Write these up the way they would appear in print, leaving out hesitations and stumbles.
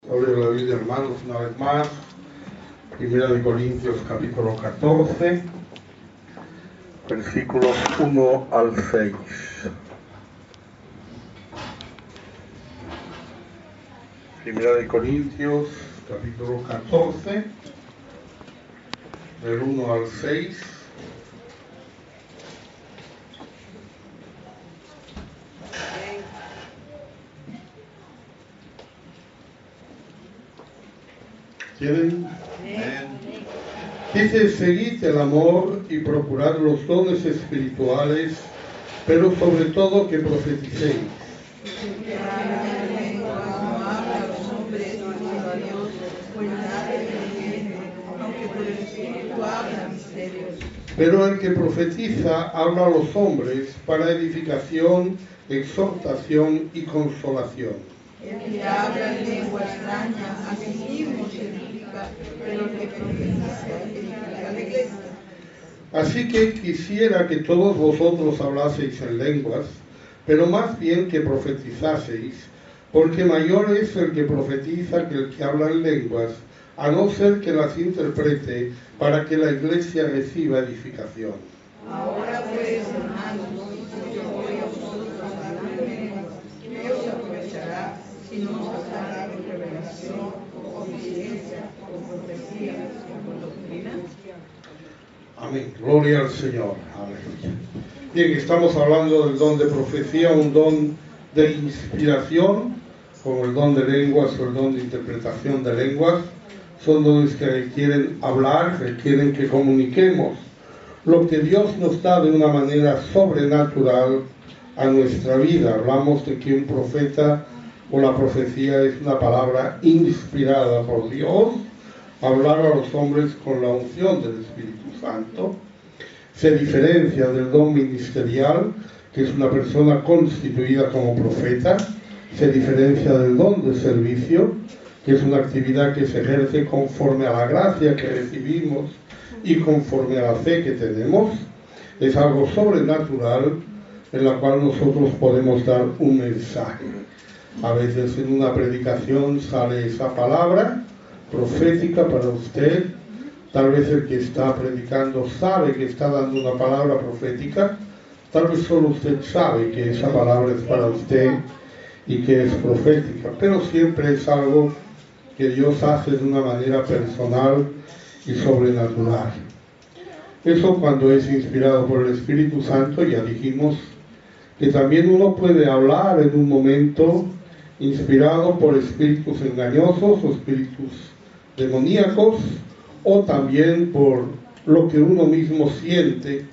Abre la Biblia, hermanos, una vez más. Primera de Corintios, capítulo 14, versículos 1 al 6. Primera de Corintios, capítulo 14, del 1 al 6. ¿Quieren? Dice: seguid el amor y procurad los dones espirituales, pero sobre todo que profeticéis. Pero el que profetiza habla a los hombres para edificación, exhortación y consolación. El que habla en lengua extraña a sí mismo se edifica, pero el que profetiza edifica a la iglesia. Así que quisiera que todos vosotros hablaseis en lenguas, pero más bien que profetizaseis, porque mayor es el que profetiza que el que habla en lenguas, a no ser que las interprete para que la iglesia reciba edificación. Ahora pues, hermanos, yo voy a vosotros hablando en lenguas, ¿qué os aprovechará si no os hablará con revelación, o con ciencia, o con profecía, o con doctrina? Amén. Gloria al Señor. Aleluya. Bien, estamos hablando del don de profecía, un don de inspiración, como el don de lenguas o el don de interpretación de lenguas. Son dones que requieren hablar, requieren que comuniquemos lo que Dios nos da de una manera sobrenatural a nuestra vida. Hablamos de que un profeta o la profecía es una palabra inspirada por Dios, hablar a los hombres con la unción del Espíritu Santo. Se diferencia del don ministerial, que es una persona constituida como profeta. Se diferencia del don de servicio, que es una actividad que se ejerce conforme a la gracia que recibimos y conforme a la fe que tenemos. Es algo sobrenatural en la cual nosotros podemos dar un mensaje. A veces en una predicación sale esa palabra profética para usted. Tal vez el que está predicando sabe que está dando una palabra profética. Tal vez solo usted sabe que esa palabra es para usted y que es profética. Pero siempre es algo que Dios hace de una manera personal y sobrenatural. Eso cuando es inspirado por el Espíritu Santo. Ya dijimos que también uno puede hablar en un momento inspirado por espíritus engañosos o espíritus demoníacos, o también por lo que uno mismo siente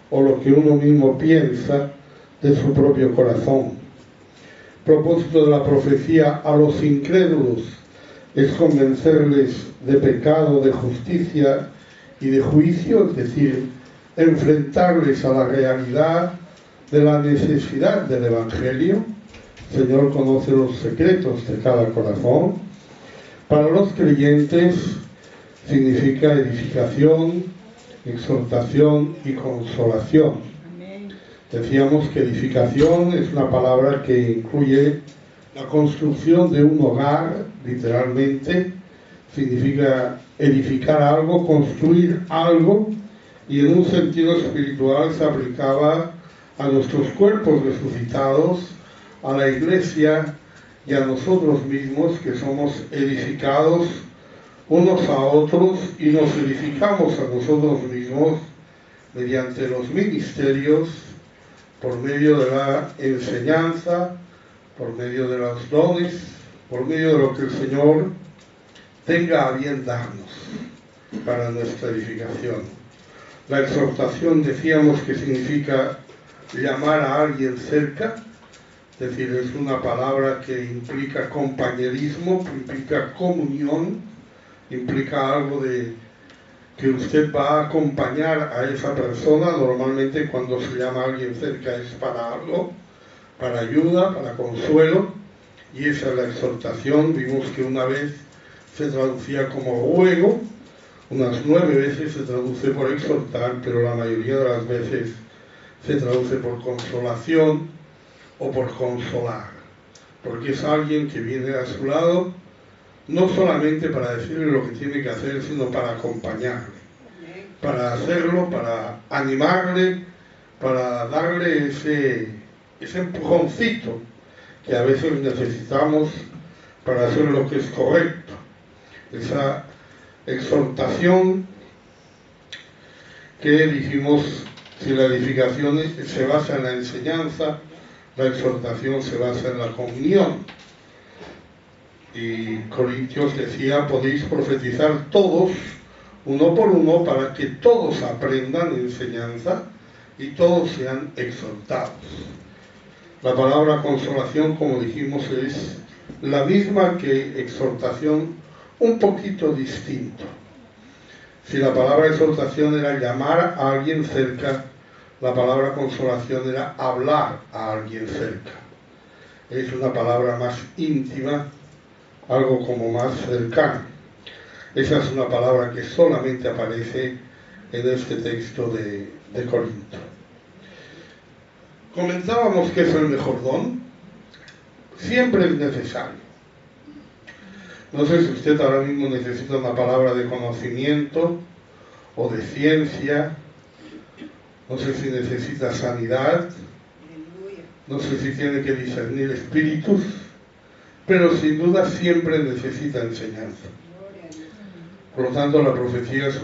o lo que uno mismo piensa de su propio corazón. Propósito de la profecía a los incrédulos es convencerles de pecado, de justicia y de juicio, es decir, enfrentarles a la realidad de la necesidad del Evangelio. El Señor conoce los secretos de cada corazón. Para los creyentes significa edificación, exhortación y consolación. Decíamos que edificación es una palabra que incluye la construcción de un hogar, literalmente. Significa edificar algo, construir algo, y en un sentido espiritual se aplicaba a nuestros cuerpos resucitados, a la iglesia y a nosotros mismos, que somos edificados unos a otros y nos edificamos a nosotros mismos mediante los ministerios, por medio de la enseñanza, por medio de los dones, por medio de lo que el Señor tenga a bien darnos para nuestra edificación. La exhortación, decíamos que significa llamar a alguien cerca, es decir, es una palabra que implica compañerismo, implica comunión, implica algo de que usted va a acompañar a esa persona. Normalmente cuando se llama a alguien cerca es para algo, para ayuda, para consuelo, y esa es la exhortación. Vimos que una vez se traducía como ruego, unas 9 veces se traduce por exhortar, pero la mayoría de las veces se traduce por consolación o por consolar, porque es alguien que viene a su lado no solamente para decirle lo que tiene que hacer, sino para acompañarle, para hacerlo, para animarle, para darle ese empujoncito que a veces necesitamos para hacer lo que es correcto, esa exhortación que dijimos, si la edificación se basa en la enseñanza, la exhortación se basa en la comunión. Y Corintios decía, podéis profetizar todos, uno por uno, para que todos aprendan enseñanza y todos sean exhortados. La palabra consolación, como dijimos, es la misma que exhortación, un poquito distinto. Si la palabra exhortación era llamar a alguien cerca, la palabra consolación era hablar a alguien cerca. Es una palabra más íntima, algo como más cercano. Esa es una palabra que solamente aparece en este texto de Corinto. Comentábamos que es el mejor don. Siempre es necesario. No sé si usted ahora mismo necesita una palabra de conocimiento o de ciencia. No sé si necesita sanidad. No sé si tiene que discernir espíritus. Pero sin duda siempre necesita enseñanza. Por lo tanto, la profecía es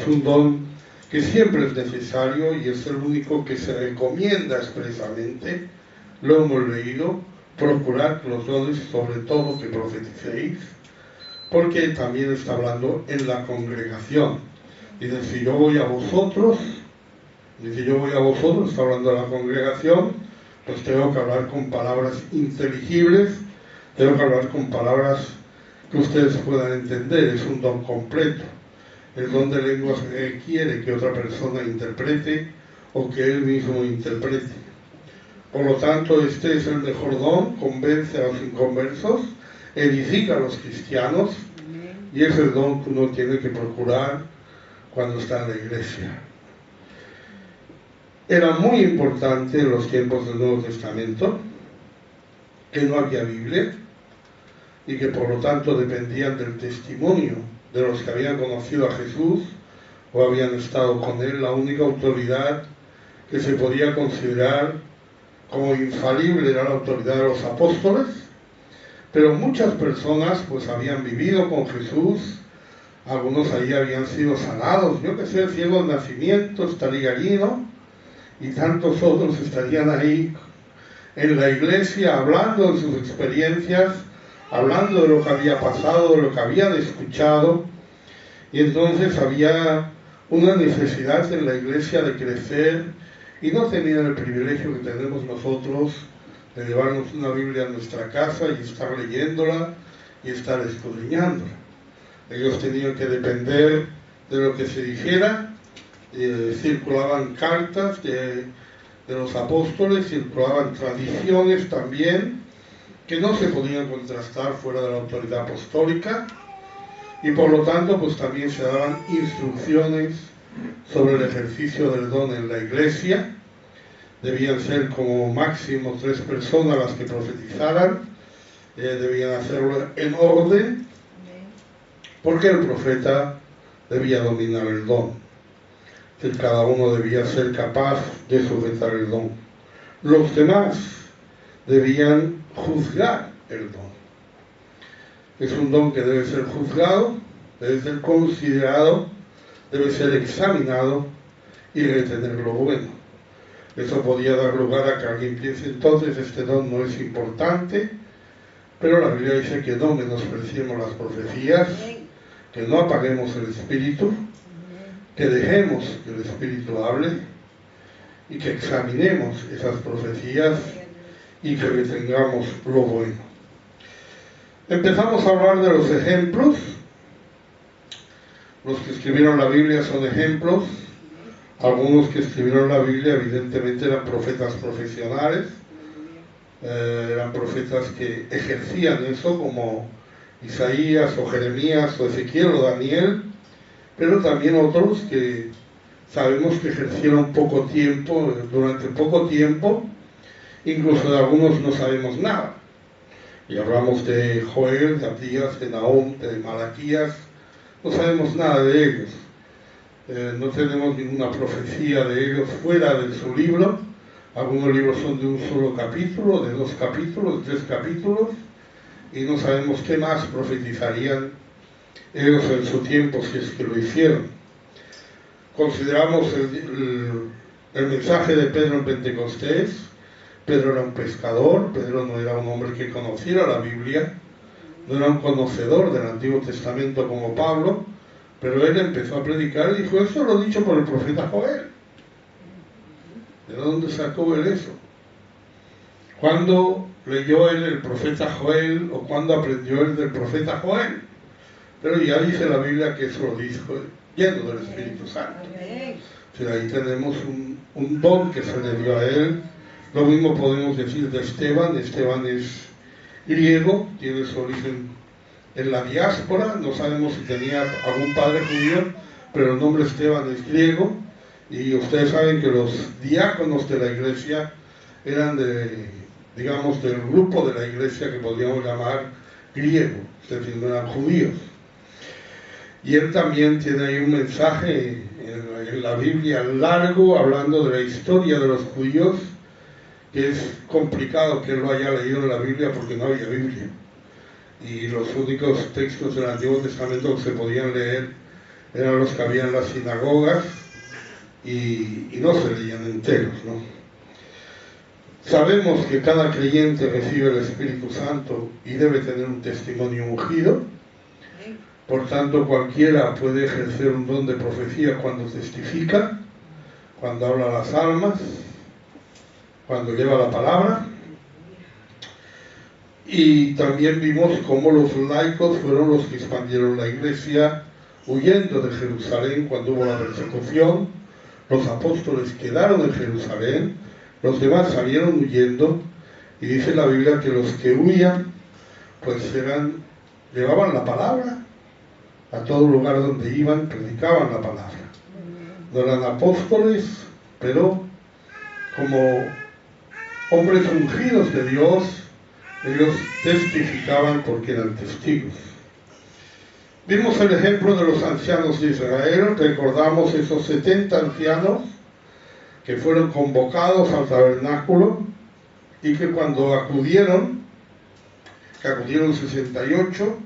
un don que siempre es necesario y es el único que se recomienda expresamente. Lo hemos leído. Procurad los dones, sobre todo que profeticéis, porque también está hablando en la congregación. Dice, si yo voy a vosotros, está hablando de la congregación, pues tengo que hablar con palabras inteligibles, tengo que hablar con palabras que ustedes puedan entender. Es un don completo. El don de lenguas requiere que otra persona interprete o que él mismo interprete. Por lo tanto, este es el mejor don, convence a los inconversos, edifica a los cristianos, y es el don que uno tiene que procurar cuando está en la iglesia. Era muy importante en los tiempos del Nuevo Testamento que no había Biblia y que por lo tanto dependían del testimonio de los que habían conocido a Jesús o habían estado con él. La única autoridad que se podía considerar como infalible era la autoridad de los apóstoles, pero muchas personas pues habían vivido con Jesús, algunos ahí habían sido sanados, yo que sé, el ciego de nacimiento estaría allí, ¿no? Y tantos otros estarían ahí en la iglesia hablando de sus experiencias, hablando de lo que había pasado, de lo que habían escuchado, y entonces había una necesidad en la iglesia de crecer. Y no tenían el privilegio que tenemos nosotros de llevarnos una Biblia a nuestra casa y estar leyéndola y estar escudriñándola. Ellos tenían que depender de lo que se dijera. Circulaban cartas de los apóstoles, circulaban tradiciones también que no se podían contrastar fuera de la autoridad apostólica, y por lo tanto pues también se daban instrucciones sobre el ejercicio del don en la iglesia. Debían ser como máximo 3 personas las que profetizaran, debían hacerlo en orden, porque el profeta debía dominar el don. Cada uno debía ser capaz de sujetar el don. Los demás debían juzgar el don. Es un don que debe ser juzgado, debe ser considerado, debe ser examinado y retener lo bueno. Eso podía dar lugar a que alguien piense, entonces este don no es importante, pero la Biblia dice que no menospreciemos las profecías, que no apaguemos el espíritu, que dejemos que el espíritu hable y que examinemos esas profecías y que retengamos lo bueno. Empezamos a hablar de los ejemplos. Los que escribieron la Biblia son ejemplos. Algunos que escribieron la Biblia evidentemente eran profetas profesionales, eran profetas que ejercían eso, como Isaías o Jeremías o Ezequiel o Daniel, pero también otros que sabemos que ejercieron poco tiempo, durante poco tiempo, incluso de algunos no sabemos nada. Y hablamos de Joel, de Abdías, de Nahum, de Malaquías. No sabemos nada de ellos. No tenemos ninguna profecía de ellos fuera de su libro. Algunos libros son de un solo capítulo, de 2 capítulos, 3 capítulos, y no sabemos qué más profetizarían ellos en su tiempo si es que lo hicieron. Consideramos el mensaje de Pedro en Pentecostés. Pedro era un pescador, Pedro no era un hombre que conociera la Biblia, no era un conocedor del Antiguo Testamento como Pablo, pero él empezó a predicar y dijo, eso lo he dicho por el profeta Joel. ¿De dónde sacó él eso? ¿Cuándo leyó él el profeta Joel o cuándo aprendió él del profeta Joel? Pero ya dice la Biblia que eso lo dijo lleno del Espíritu Santo. O sea, ahí tenemos un don que se le dio a él. Lo mismo podemos decir de Esteban. Esteban es griego, tiene su origen en la diáspora, no sabemos si tenía algún padre judío, pero el nombre Esteban es griego, y ustedes saben que los diáconos de la iglesia eran digamos, del grupo de la iglesia que podríamos llamar griego, es decir, no eran judíos. Y él también tiene ahí un mensaje en la Biblia largo, hablando de la historia de los judíos, que es complicado que él lo haya leído en la Biblia porque no había Biblia. Y los únicos textos del Antiguo Testamento que se podían leer eran los que había en las sinagogas y no se leían enteros, ¿no? Sabemos que cada creyente recibe el Espíritu Santo y debe tener un testimonio ungido. Por tanto, cualquiera puede ejercer un don de profecía cuando testifica, cuando habla a las almas, cuando lleva la palabra. Y también vimos cómo los laicos fueron los que expandieron la iglesia huyendo de Jerusalén cuando hubo la persecución. Los apóstoles quedaron en Jerusalén, los demás salieron huyendo, y dice la Biblia que los que huían pues llevaban la palabra a todo lugar donde iban, predicaban la palabra. No eran apóstoles, pero como hombres ungidos de Dios, ellos testificaban porque eran testigos. Vimos el ejemplo de los ancianos de Israel. Recordamos esos 70 ancianos que fueron convocados al tabernáculo y que cuando acudieron, 68,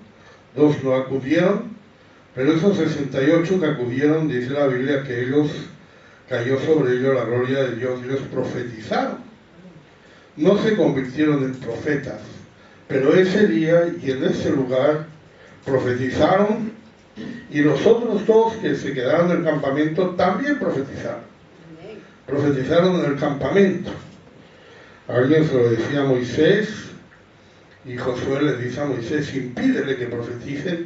2 no acudieron, pero esos 68 que acudieron, dice la Biblia que cayó sobre ellos la gloria de Dios y ellos profetizaron. No se convirtieron en profetas, pero ese día y en ese lugar profetizaron, y los otros 2 que se quedaron en el campamento también profetizaron. Profetizaron en el campamento. Alguien se lo decía a Moisés, y Josué le dice a Moisés, impídele que profetice,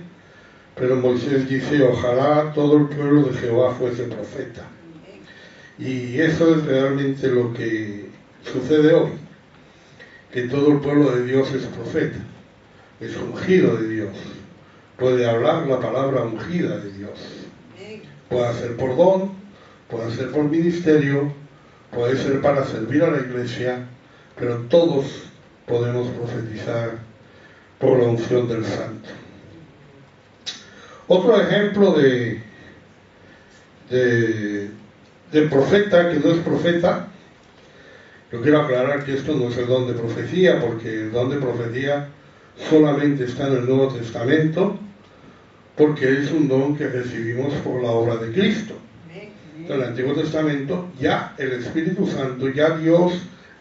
pero Moisés dice, ojalá todo el pueblo de Jehová fuese profeta. Y eso es realmente lo que sucede hoy, que todo el pueblo de Dios es profeta, es ungido de Dios, puede hablar la palabra ungida de Dios, puede ser por don, puede ser por ministerio, puede ser para servir a la iglesia, pero todos podemos profetizar por la unción del Santo. Otro ejemplo de profeta que no es profeta, yo quiero aclarar que esto no es el don de profecía, porque el don de profecía solamente está en el Nuevo Testamento, porque es un don que recibimos por la obra de Cristo. En el Antiguo Testamento ya el Espíritu Santo, ya Dios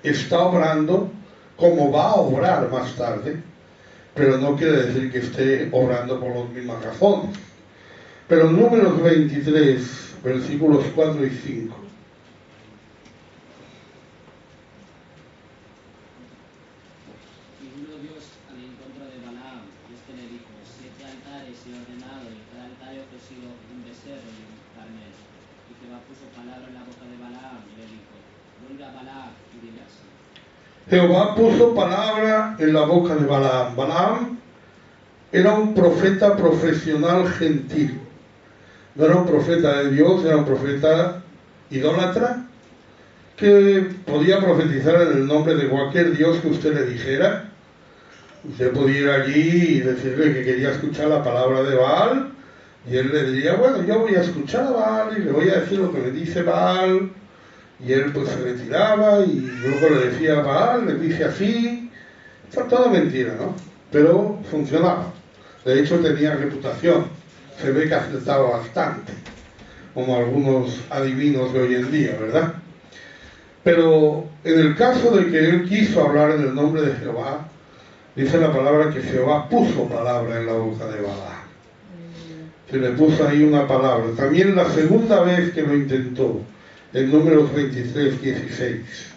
está obrando como va a obrar más tarde, pero no quiere decir que esté obrando por las mismas razones. Pero en Números 23, versículos 4 y 5. Jehová puso palabra en la boca de Balaam. Balaam era un profeta profesional gentil. No era un profeta de Dios, era un profeta idólatra que podía profetizar en el nombre de cualquier Dios que usted le dijera, Usted podía ir allí y decirle que quería escuchar la palabra de Baal, y él le diría, bueno, yo voy a escuchar a Baal y le voy a decir lo que me dice Baal, y él pues se retiraba y luego le decía a Baal, le dice así. Fue toda mentira, ¿no? Pero funcionaba. De hecho tenía reputación. Se ve que acertaba bastante, como algunos adivinos de hoy en día, ¿verdad? Pero en el caso de que él quiso hablar en el nombre de Jehová, dice la palabra que Jehová puso palabra en la boca de Balaam. Se le puso ahí una palabra. También la segunda vez que lo intentó, en Números 23, 16.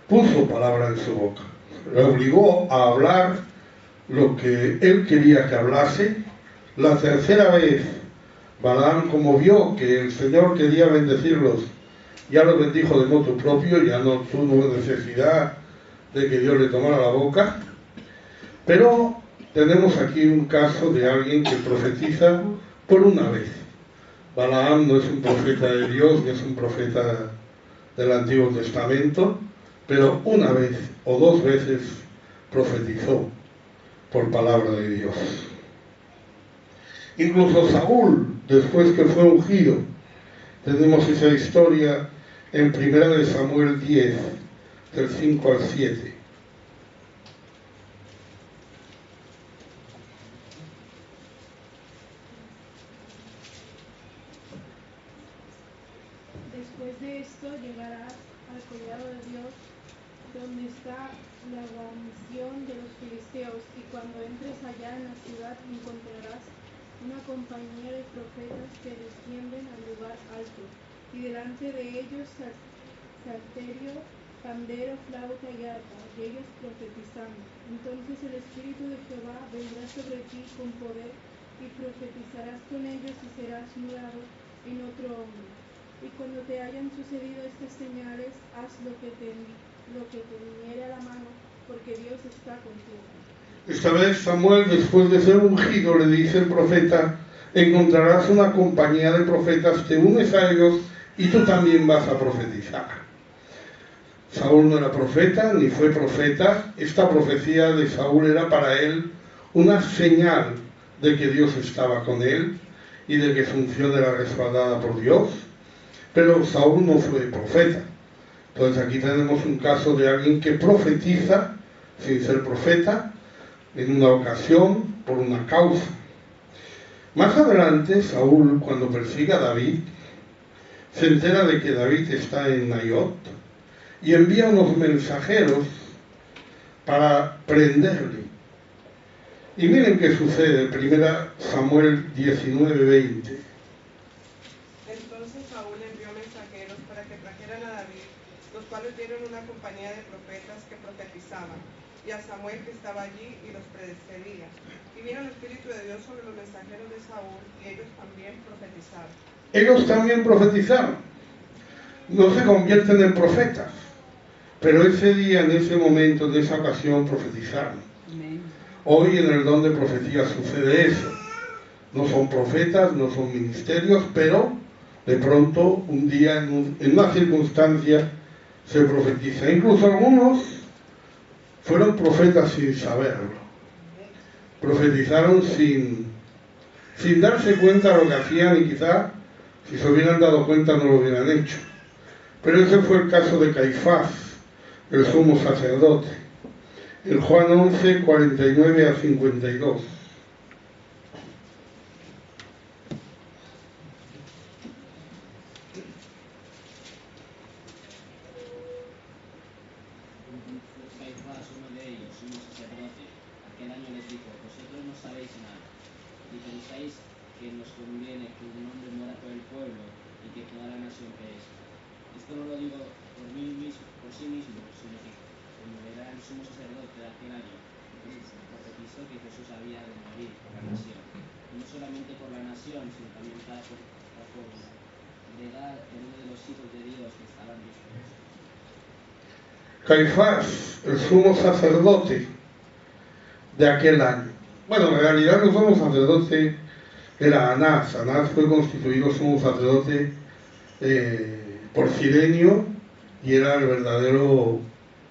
Puso palabra en su boca. Le obligó a hablar lo que él quería que hablase. La tercera vez, Balaam, como vio que el Señor quería bendecirlos, ya los bendijo de motu propio, ya no tuvo necesidad de que Dios le tomara la boca. Pero tenemos aquí un caso de alguien que profetiza por una vez. Balaam no es un profeta de Dios, ni es un profeta del Antiguo Testamento, pero una vez o dos veces profetizó por palabra de Dios. Incluso Saúl, después que fue ungido, tenemos esa historia en 1 Samuel 10, del 5 al 7. Después de esto llegarás al collado de Dios, donde está la guarnición de los filisteos, y cuando entres allá en la ciudad encontrarás una compañía de profetas que descienden al lugar alto, y delante de ellos salterio, pandero, flauta y arpa, y ellos profetizando. Entonces el Espíritu de Jehová vendrá sobre ti con poder, y profetizarás con ellos y serás mudado en otro hombre. Y cuando te hayan sucedido estas señales, haz lo que te viniere a la mano, porque Dios está contigo. Esta vez Samuel, después de ser ungido, le dice el profeta, encontrarás una compañía de profetas, te unes a ellos y tú también vas a profetizar. Saúl no era profeta, ni fue profeta. Esta profecía de Saúl era para él una señal de que Dios estaba con él y de que su unción era respaldada por Dios. Pero Saúl no fue profeta. Entonces aquí tenemos un caso de alguien que profetiza sin ser profeta, en una ocasión, por una causa. Más adelante, Saúl, cuando persigue a David, se entera de que David está en Naiot y envía unos mensajeros para prenderle. Y miren qué sucede, 1 Samuel 19:20. Entonces Saúl envió mensajeros para que trajeran a David, los cuales vieron una compañía de profetas que profetizaban, y a Samuel que estaba allí y los precedía. Y vino el Espíritu de Dios sobre los mensajeros de Saúl, y ellos también profetizaron. Ellos también profetizaron. No se convierten en profetas, pero ese día, en ese momento, en esa ocasión, profetizaron. Hoy en el don de profecía sucede eso. No son profetas, no son ministerios, pero de pronto, un día, en una circunstancia, se profetiza. Incluso algunos fueron profetas sin saberlo. Profetizaron sin darse cuenta de lo que hacían, y quizá, si se hubieran dado cuenta, no lo hubieran hecho. Pero ese fue el caso de Caifás, el sumo sacerdote. En Juan 11, 49 a 52. Caifás, uno de ellos, sumo sacerdote, aquel año les dijo: vosotros no sabéis nada, y pensáis que nos conviene que un hombre muera por el pueblo y que toda la nación perezca. Esto no lo digo por sí mismo, sino que como era el sumo sacerdote de aquel año, entonces profetizó que Jesús había de morir por la nación, y no solamente por la nación, sino también para congregar en uno de los hijos de Dios que estaban dispuestos. Caifás, el sumo sacerdote de aquel año. Bueno, en realidad el sumo sacerdote era Anás. Anás fue constituido sumo sacerdote por Cirenio y era el verdadero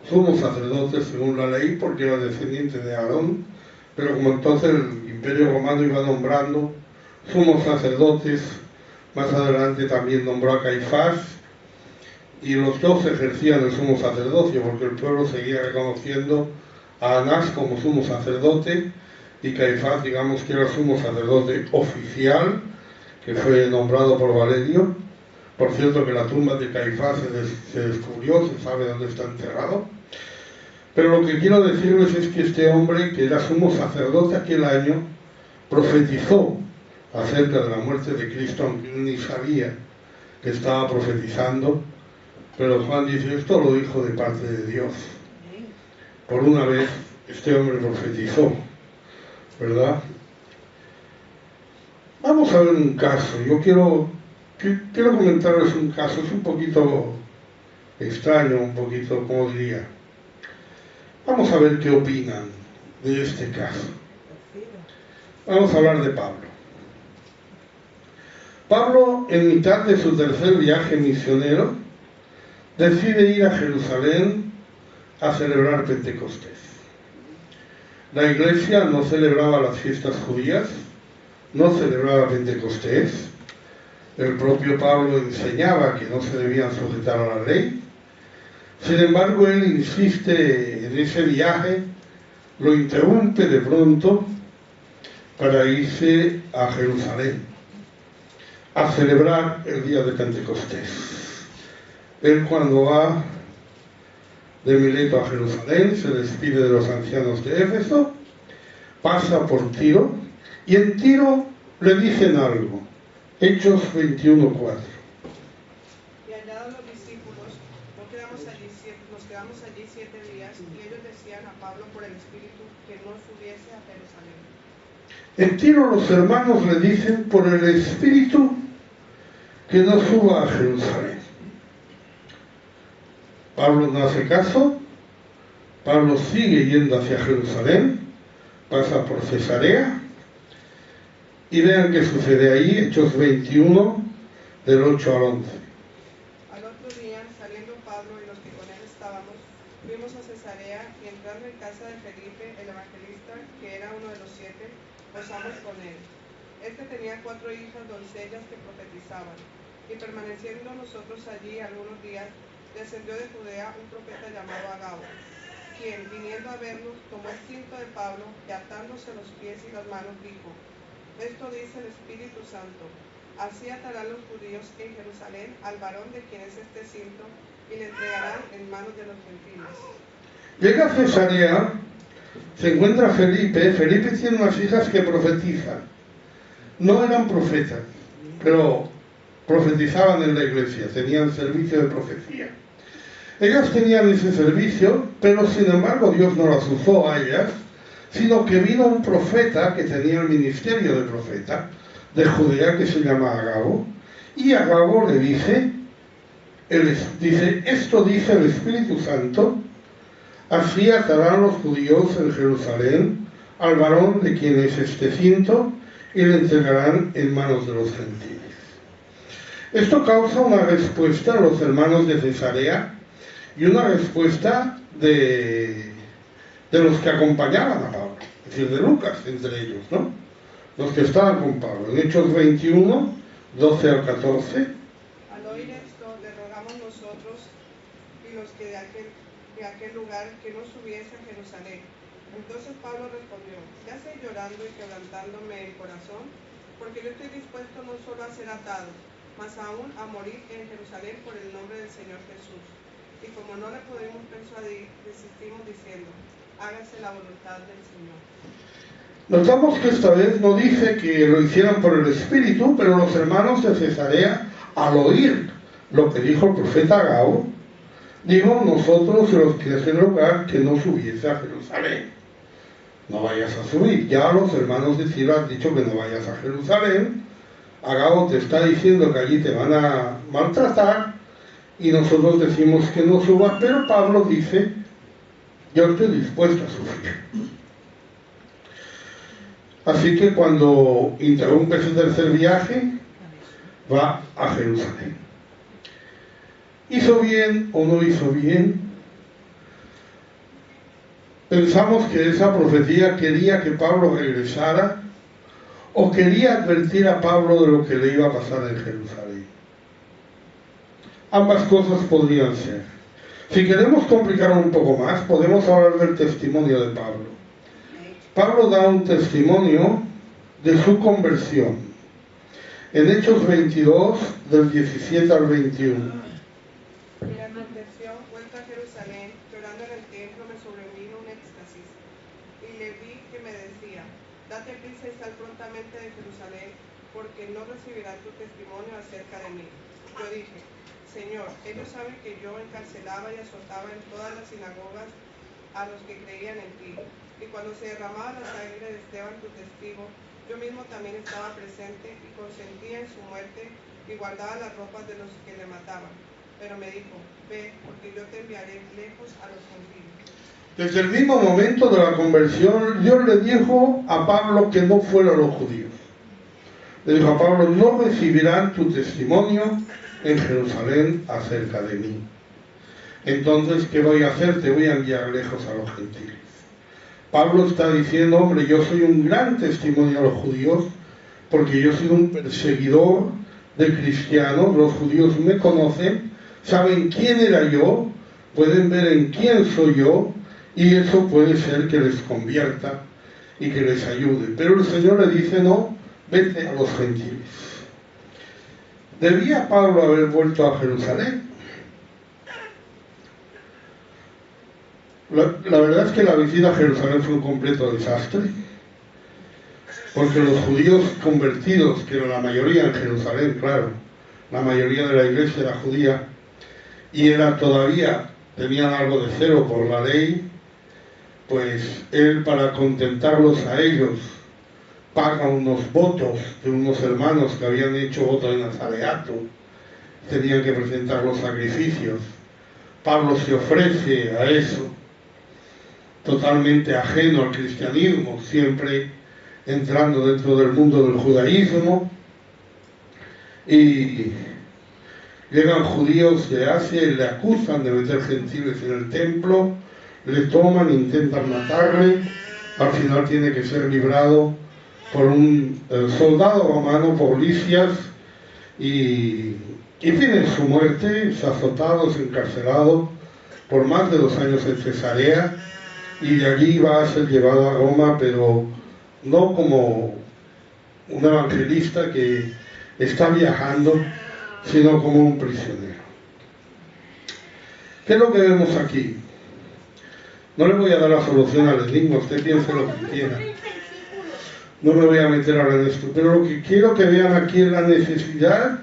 sumo sacerdote según la ley, porque era descendiente de Aarón, pero como entonces el Imperio Romano iba nombrando sumos sacerdotes, más adelante también nombró a Caifás, y los dos ejercían el sumo sacerdocio, porque el pueblo seguía reconociendo a Anás como sumo sacerdote, y Caifás, digamos que era el sumo sacerdote oficial, que fue nombrado por Valerio. Por cierto que la tumba de Caifás se descubrió, se sabe dónde está enterrado. Pero lo que quiero decirles es que este hombre, que era sumo sacerdote aquel año, profetizó acerca de la muerte de Cristo, aunque ni sabía que estaba profetizando. Pero Juan dice, esto lo dijo de parte de Dios. Por una vez, este hombre profetizó, ¿verdad? Vamos a ver un caso. Yo quiero comentarles un caso. Es un poquito extraño, un poquito, ¿cómo diría? Vamos a ver qué opinan de este caso. Vamos a hablar de Pablo. Pablo, en mitad de su tercer viaje misionero, decide ir a Jerusalén a celebrar Pentecostés. La iglesia no celebraba las fiestas judías, no celebraba Pentecostés. El propio Pablo enseñaba que no se debían sujetar a la ley. Sin embargo, él insiste en ese viaje, lo interrumpe de pronto para irse a Jerusalén a celebrar el día de Pentecostés. Él, cuando va de Mileto a Jerusalén, se despide de los ancianos de Éfeso, pasa por Tiro, y en Tiro le dicen algo. Hechos 21:4. Y hallados los discípulos, nos quedamos allí 7 días, y ellos decían a Pablo por el Espíritu que no subiese a Jerusalén. En Tiro los hermanos le dicen por el Espíritu que no suba a Jerusalén. Pablo no hace caso, Pablo sigue yendo hacia Jerusalén, pasa por Cesarea, y vean qué sucede ahí, Hechos 21, del 8 al 11. Al otro día, saliendo Pablo y los que con él estábamos, fuimos a Cesarea, y entrando en casa de Felipe, el evangelista, que era uno de los 7, posamos con él. Este tenía 4 hijas doncellas que profetizaban, y permaneciendo nosotros allí algunos días, descendió de Judea un profeta llamado Agabo, quien, viniendo a vernos, tomó el cinto de Pablo y atándose los pies y las manos, dijo: esto dice el Espíritu Santo, así atarán los judíos en Jerusalén al varón de quien es este cinto, y le entregarán en manos de los gentiles. Llega a Cesarea, se encuentra Felipe. Felipe tiene unas hijas que profetizan. No eran profetas, pero profetizaban en la iglesia, tenían servicio de profecía. Ellas tenían ese servicio, pero sin embargo Dios no las usó a ellas, sino que vino un profeta que tenía el ministerio de profeta de Judea, que se llama Agabo, y Agabo le dice, esto dice el Espíritu Santo, así atarán los judíos en Jerusalén al varón de quien es este cinto, y le entregarán en manos de los gentiles. Esto causa una respuesta a los hermanos de Cesarea y una respuesta de los que acompañaban a Pablo, es decir, de Lucas entre ellos, ¿no? Los que estaban con Pablo. En Hechos 21, 12 al 14. Al oír esto, le rogamos nosotros y los que de aquel lugar que no subiese a Jerusalén. Entonces Pablo respondió: ya estoy llorando y quebrantándome el corazón, porque yo estoy dispuesto no solo a ser atado, mas aún a morir en Jerusalén por el nombre del Señor Jesús. Y como no le pudimos persuadir, desistimos diciendo: hágase la voluntad del Señor. Notamos que esta vez no dice que lo hicieran por el Espíritu, pero los hermanos de Cesarea, al oír lo que dijo el profeta Agabo, dijo: nosotros los que es el lugar que no subiese a Jerusalén. No vayas a subir. Ya los hermanos de Tiro han dicho que no vayas a Jerusalén. Agabo te está diciendo que allí te van a maltratar, y nosotros decimos que no subas, pero Pablo dice: yo estoy dispuesto a sufrir. Así que cuando interrumpe su tercer viaje, va a Jerusalén. ¿Hizo bien o no hizo bien? Pensamos que esa profecía quería que Pablo regresara o quería advertir a Pablo de lo que le iba a pasar en Jerusalén. Ambas cosas podrían ser. Si queremos complicarlo un poco más, podemos hablar del testimonio de Pablo. Pablo da un testimonio de su conversión. En Hechos 22, del 17 al 21. Y la conversión, vuelta a Jerusalén, llorando en el templo, me sobrevino un éxtasis. Y le vi que me decía, date prisa y sal prontamente de Jerusalén, porque no recibirán tu testimonio acerca de mí. Yo dije, Señor, ellos saben que yo encarcelaba y azotaba en todas las sinagogas a los que creían en ti. Y cuando se derramaba la sangre de Esteban, tu testigo, yo mismo también estaba presente y consentía en su muerte y guardaba las ropas de los que le mataban. Pero me dijo, ve, porque yo te enviaré lejos a los gentiles. Desde el mismo momento de la conversión, Dios le dijo a Pablo que no fuera a los judíos. Le dijo a Pablo, no recibirán tu testimonio en Jerusalén acerca de mí. Entonces, ¿qué voy a hacer? Te voy a enviar lejos a los gentiles. Pablo está diciendo, hombre, yo soy un gran testimonio a los judíos, porque yo soy un perseguidor de cristianos, los judíos me conocen, saben quién era yo, pueden ver en quién soy yo, y eso puede ser que les convierta y que les ayude. Pero el Señor le dice, no, vete a los gentiles. ¿Debía Pablo haber vuelto a Jerusalén? La verdad es que la visita a Jerusalén fue un completo desastre, porque los judíos convertidos, que era la mayoría en Jerusalén, claro, la mayoría de la iglesia era judía, y tenían algo de cero por la ley, pues él, para contentarlos a ellos, paga unos votos de unos hermanos que habían hecho voto de nazareato, tenían que presentar los sacrificios. Pablo se ofrece a eso, totalmente ajeno al cristianismo, siempre entrando dentro del mundo del judaísmo, y llegan judíos de Asia y le acusan de meter gentiles en el templo, le toman, intentan matarle, al final tiene que ser librado por un soldado romano, por Lisias, y tiene su muerte, es azotado, es encarcelado por más de 2 años en Cesarea, y de allí va a ser llevado a Roma, pero no como un evangelista que está viajando, sino como un prisionero. ¿Qué es lo que vemos aquí? No le voy a dar la solución al enigma, usted piense lo que quiera. No me voy a meter ahora en esto, pero lo que quiero que vean aquí es la necesidad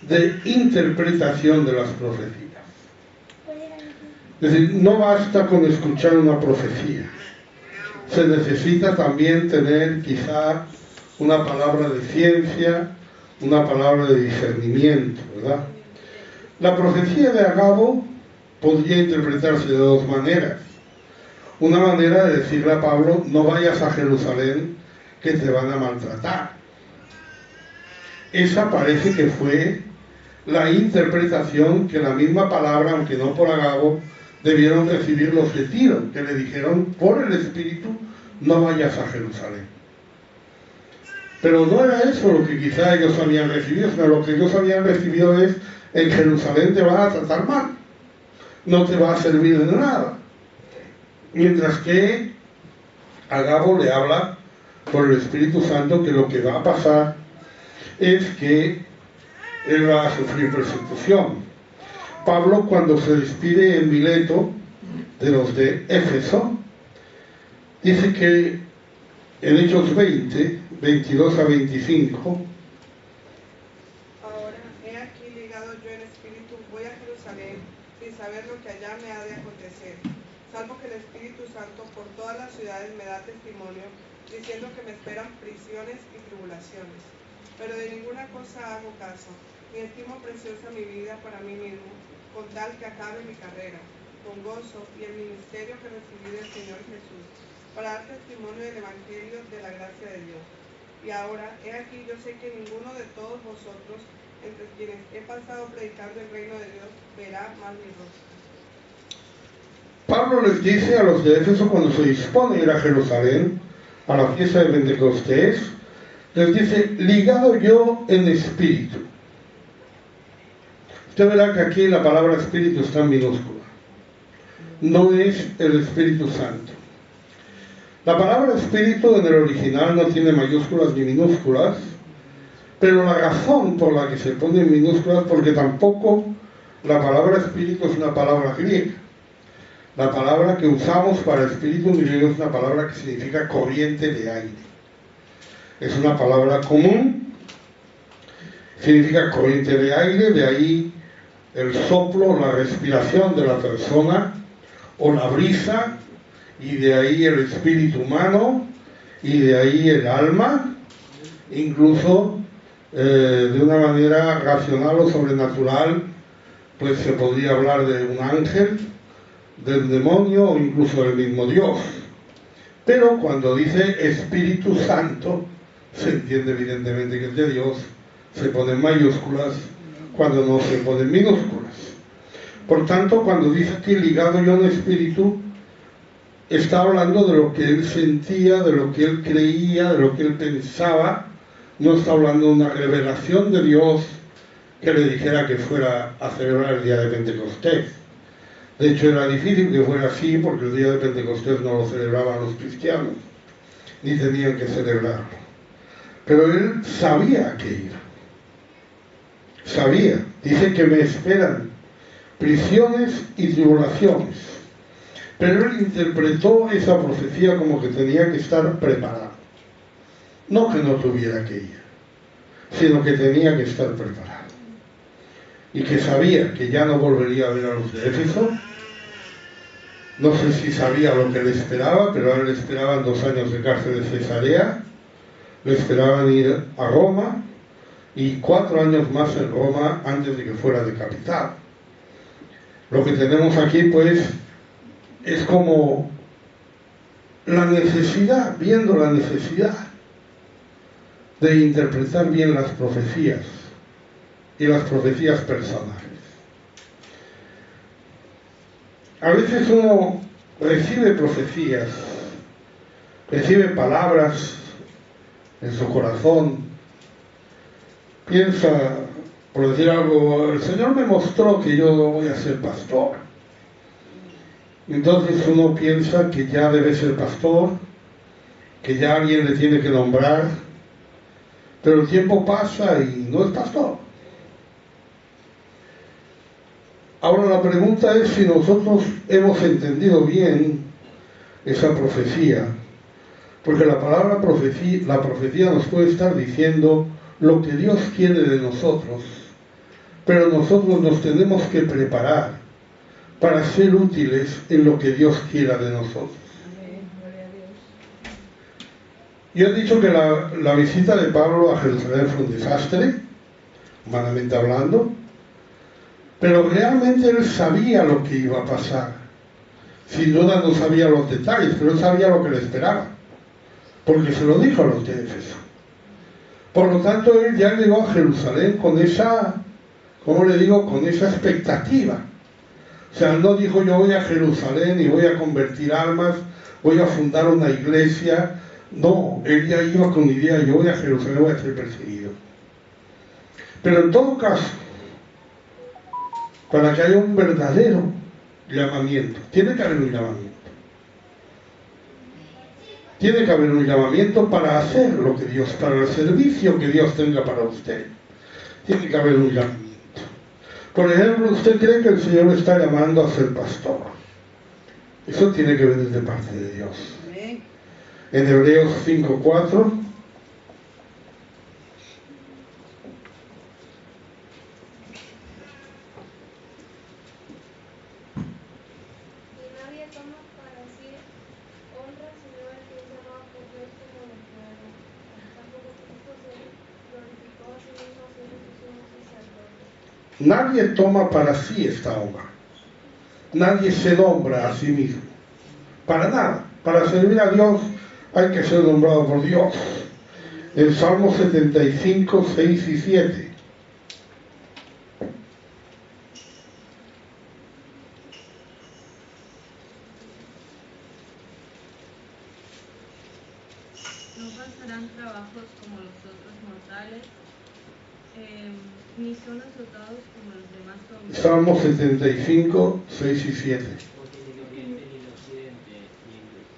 de interpretación de las profecías. Es decir, no basta con escuchar una profecía. Se necesita también tener quizá una palabra de ciencia, una palabra de discernimiento, ¿verdad? La profecía de Agabo podría interpretarse de 2 maneras. Una manera de decirle a Pablo, no vayas a Jerusalén, que te van a maltratar. Esa parece que fue la interpretación que la misma palabra, aunque no por Agabo, debieron recibir los de Tiro, que le dijeron, por el Espíritu, no vayas a Jerusalén. Pero no era eso lo que quizá ellos habían recibido, sino lo que ellos habían recibido es, en Jerusalén te van a tratar mal, no te va a servir de nada. Mientras que Agabo le habla por el Espíritu Santo que lo que va a pasar es que él va a sufrir persecución. Pablo, cuando se despide en Mileto de los de Éfeso, dice que en Hechos 20, 22 a 25, Ahora, he aquí ligado yo en espíritu, voy a Jerusalén, sin saber lo que allá me ha de acontecer, salvo que el Espíritu Santo por todas las ciudades me da testimonio, diciendo que me esperan prisiones y tribulaciones. Pero de ninguna cosa hago caso, ni estimo preciosa mi vida para mí mismo, con tal que acabe mi carrera, con gozo y el ministerio que recibí del Señor Jesús, para dar testimonio del Evangelio de la gracia de Dios. Y ahora, he aquí, yo sé que ninguno de todos vosotros, entre quienes he pasado predicando el reino de Dios, verá más mi rostro. Pablo les dice a los de Éfeso, cuando se dispone a ir a Jerusalén, a la fiesta de Pentecostés, les dice, ligado yo en espíritu. Usted verá que aquí la palabra espíritu está en minúscula. No es el Espíritu Santo. La palabra espíritu en el original no tiene mayúsculas ni minúsculas, pero la razón por la que se pone en minúsculas, porque tampoco la palabra espíritu es una palabra griega. La palabra que usamos para espíritu en griego es una palabra que significa corriente de aire. Es una palabra común, significa corriente de aire, de ahí el soplo, la respiración de la persona, o la brisa, y de ahí el espíritu humano, y de ahí el alma, incluso de una manera racional o sobrenatural, pues se podría hablar de un ángel, del demonio o incluso del mismo Dios. Pero cuando dice Espíritu Santo, se entiende evidentemente que es de Dios, se ponen mayúsculas cuando no se ponen minúsculas. Por tanto, cuando dice aquí ligado yo en espíritu, está hablando de lo que él sentía, de lo que él creía, de lo que él pensaba. No está hablando de una revelación de Dios que le dijera que fuera a celebrar el día de Pentecostés. De hecho, era difícil que fuera así porque el día de Pentecostés no lo celebraban los cristianos, ni tenían que celebrarlo. Pero él sabía que ir. Sabía. Dice que me esperan prisiones y tribulaciones. Pero él interpretó esa profecía como que tenía que estar preparado. No que no tuviera que ir, sino que tenía que estar preparado. Y que sabía que ya no volvería a ver a los de Éfeso. No sé si sabía lo que le esperaba, pero a él le esperaban 2 años de cárcel de Cesarea, le esperaban ir a Roma y 4 años más en Roma antes de que fuera decapitado. Lo que tenemos aquí, pues, es como la necesidad, viendo la necesidad de interpretar bien las profecías y las profecías personales. A veces uno recibe profecías, recibe palabras en su corazón, piensa, por decir algo, el Señor me mostró que yo voy a ser pastor. Entonces uno piensa que ya debe ser pastor, que ya alguien le tiene que nombrar, pero el tiempo pasa y no es pastor. Ahora la pregunta es si nosotros hemos entendido bien esa profecía, porque la palabra profecía, la profecía nos puede estar diciendo lo que Dios quiere de nosotros, pero nosotros nos tenemos que preparar para ser útiles en lo que Dios quiera de nosotros. Yo he dicho que la visita de Pablo a Jerusalén fue un desastre, humanamente hablando, pero realmente él sabía lo que iba a pasar. Sin duda no sabía los detalles, pero él sabía lo que le esperaba, porque se lo dijo a los de Éfeso. Por lo tanto, él ya llegó a Jerusalén con esa, ¿cómo le digo?, con esa expectativa. O sea, él no dijo yo voy a Jerusalén y voy a convertir almas, voy a fundar una iglesia. No, él ya iba con idea, yo voy a Jerusalén, voy a ser perseguido. Pero en todo caso, para que haya un verdadero llamamiento, tiene que haber un llamamiento. Tiene que haber un llamamiento para hacer lo que Dios, para el servicio que Dios tenga para usted. Tiene que haber un llamamiento. Por ejemplo, usted cree que el Señor le está llamando a ser pastor. Eso tiene que venir de parte de Dios. En Hebreos 5:4 nadie toma para sí esta honra. Nadie se nombra a sí mismo. Para nada. Para servir a Dios hay que ser nombrado por Dios. El Salmo 75, 6 y 7. No pasarán trabajos como los otros mortales, ni son azotados como los demás hombres. Salmo 75, 6 y 7. Porque ni de oriente ni de occidente,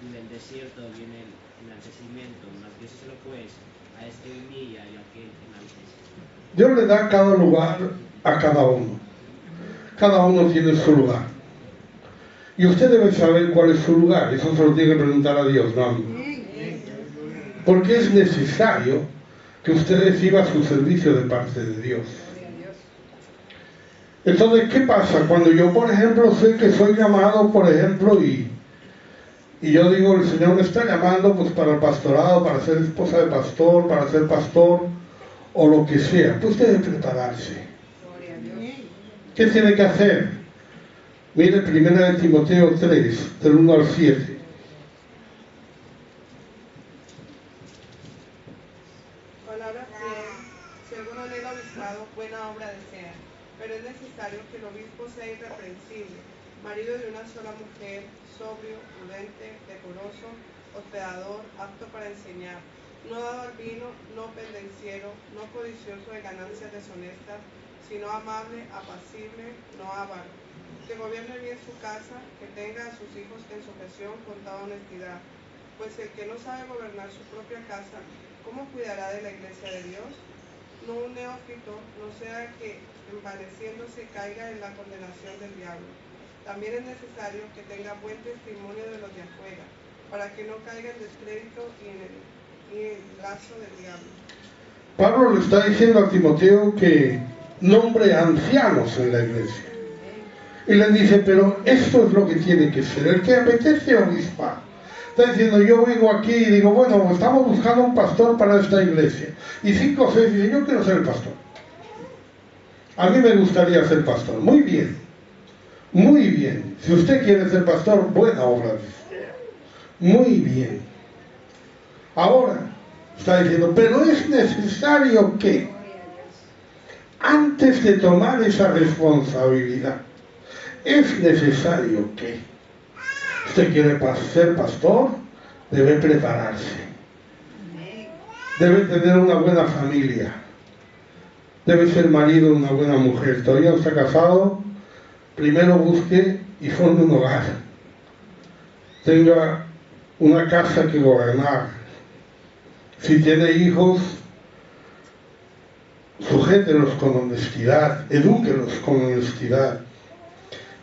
ni del desierto viene el enaltecimiento, mas díselo pues a este que humilla y a aquel que enaltece. Dios le da cada lugar a cada uno. Cada uno tiene su lugar. Y usted debe saber cuál es su lugar. Eso se lo tiene que preguntar a Dios, no a mí. Porque es necesario que usted reciba su servicio de parte de Dios. Entonces, ¿qué pasa? Cuando yo, por ejemplo, sé que soy llamado, por ejemplo, y yo digo, el Señor me está llamando pues para el pastorado, para ser esposa de pastor, para ser pastor, o lo que sea, pues debe prepararse. ¿Qué tiene que hacer? Mire, 1 Timoteo 3, del 1 al 7. Palabra fiel, según anhela obispado, buena obra desea, pero es necesario que el obispo sea irreprensible, marido de una sola mujer, sobrio, prudente, decoroso, hospedador, apto para enseñar, no dado al vino, no pendenciero, no codicioso de ganancias deshonestas, sino amable, apacible, no avaro, que gobierne bien su casa, que tenga a sus hijos en sujeción con toda honestidad, pues el que no sabe gobernar su propia casa, ¿cómo cuidará de la iglesia de Dios? No un neófito, no sea que envaneciéndose caiga en la condenación del diablo. También es necesario que tenga buen testimonio de los de afuera, para que no caiga en descrédito y en el lazo del diablo. Pablo le está diciendo a Timoteo que nombre ancianos en la iglesia. Y le dice, pero esto es lo que tiene que ser. El que apetece obispar. Está diciendo, yo vengo aquí y digo, bueno, estamos buscando un pastor para esta iglesia. Y 5 o 6 dicen, yo quiero ser el pastor. A mí me gustaría ser pastor. Muy bien. Muy bien. Si usted quiere ser pastor, buena obra. Muy bien. Ahora, está diciendo, pero es necesario que, antes de tomar esa responsabilidad, es necesario que usted quiere ser pastor, debe prepararse, debe tener una buena familia, debe ser marido de una buena mujer. Todavía no está casado, primero busque y forme un hogar, tenga una casa que gobernar. Si tiene hijos, sujételos con honestidad, edúquelos con honestidad.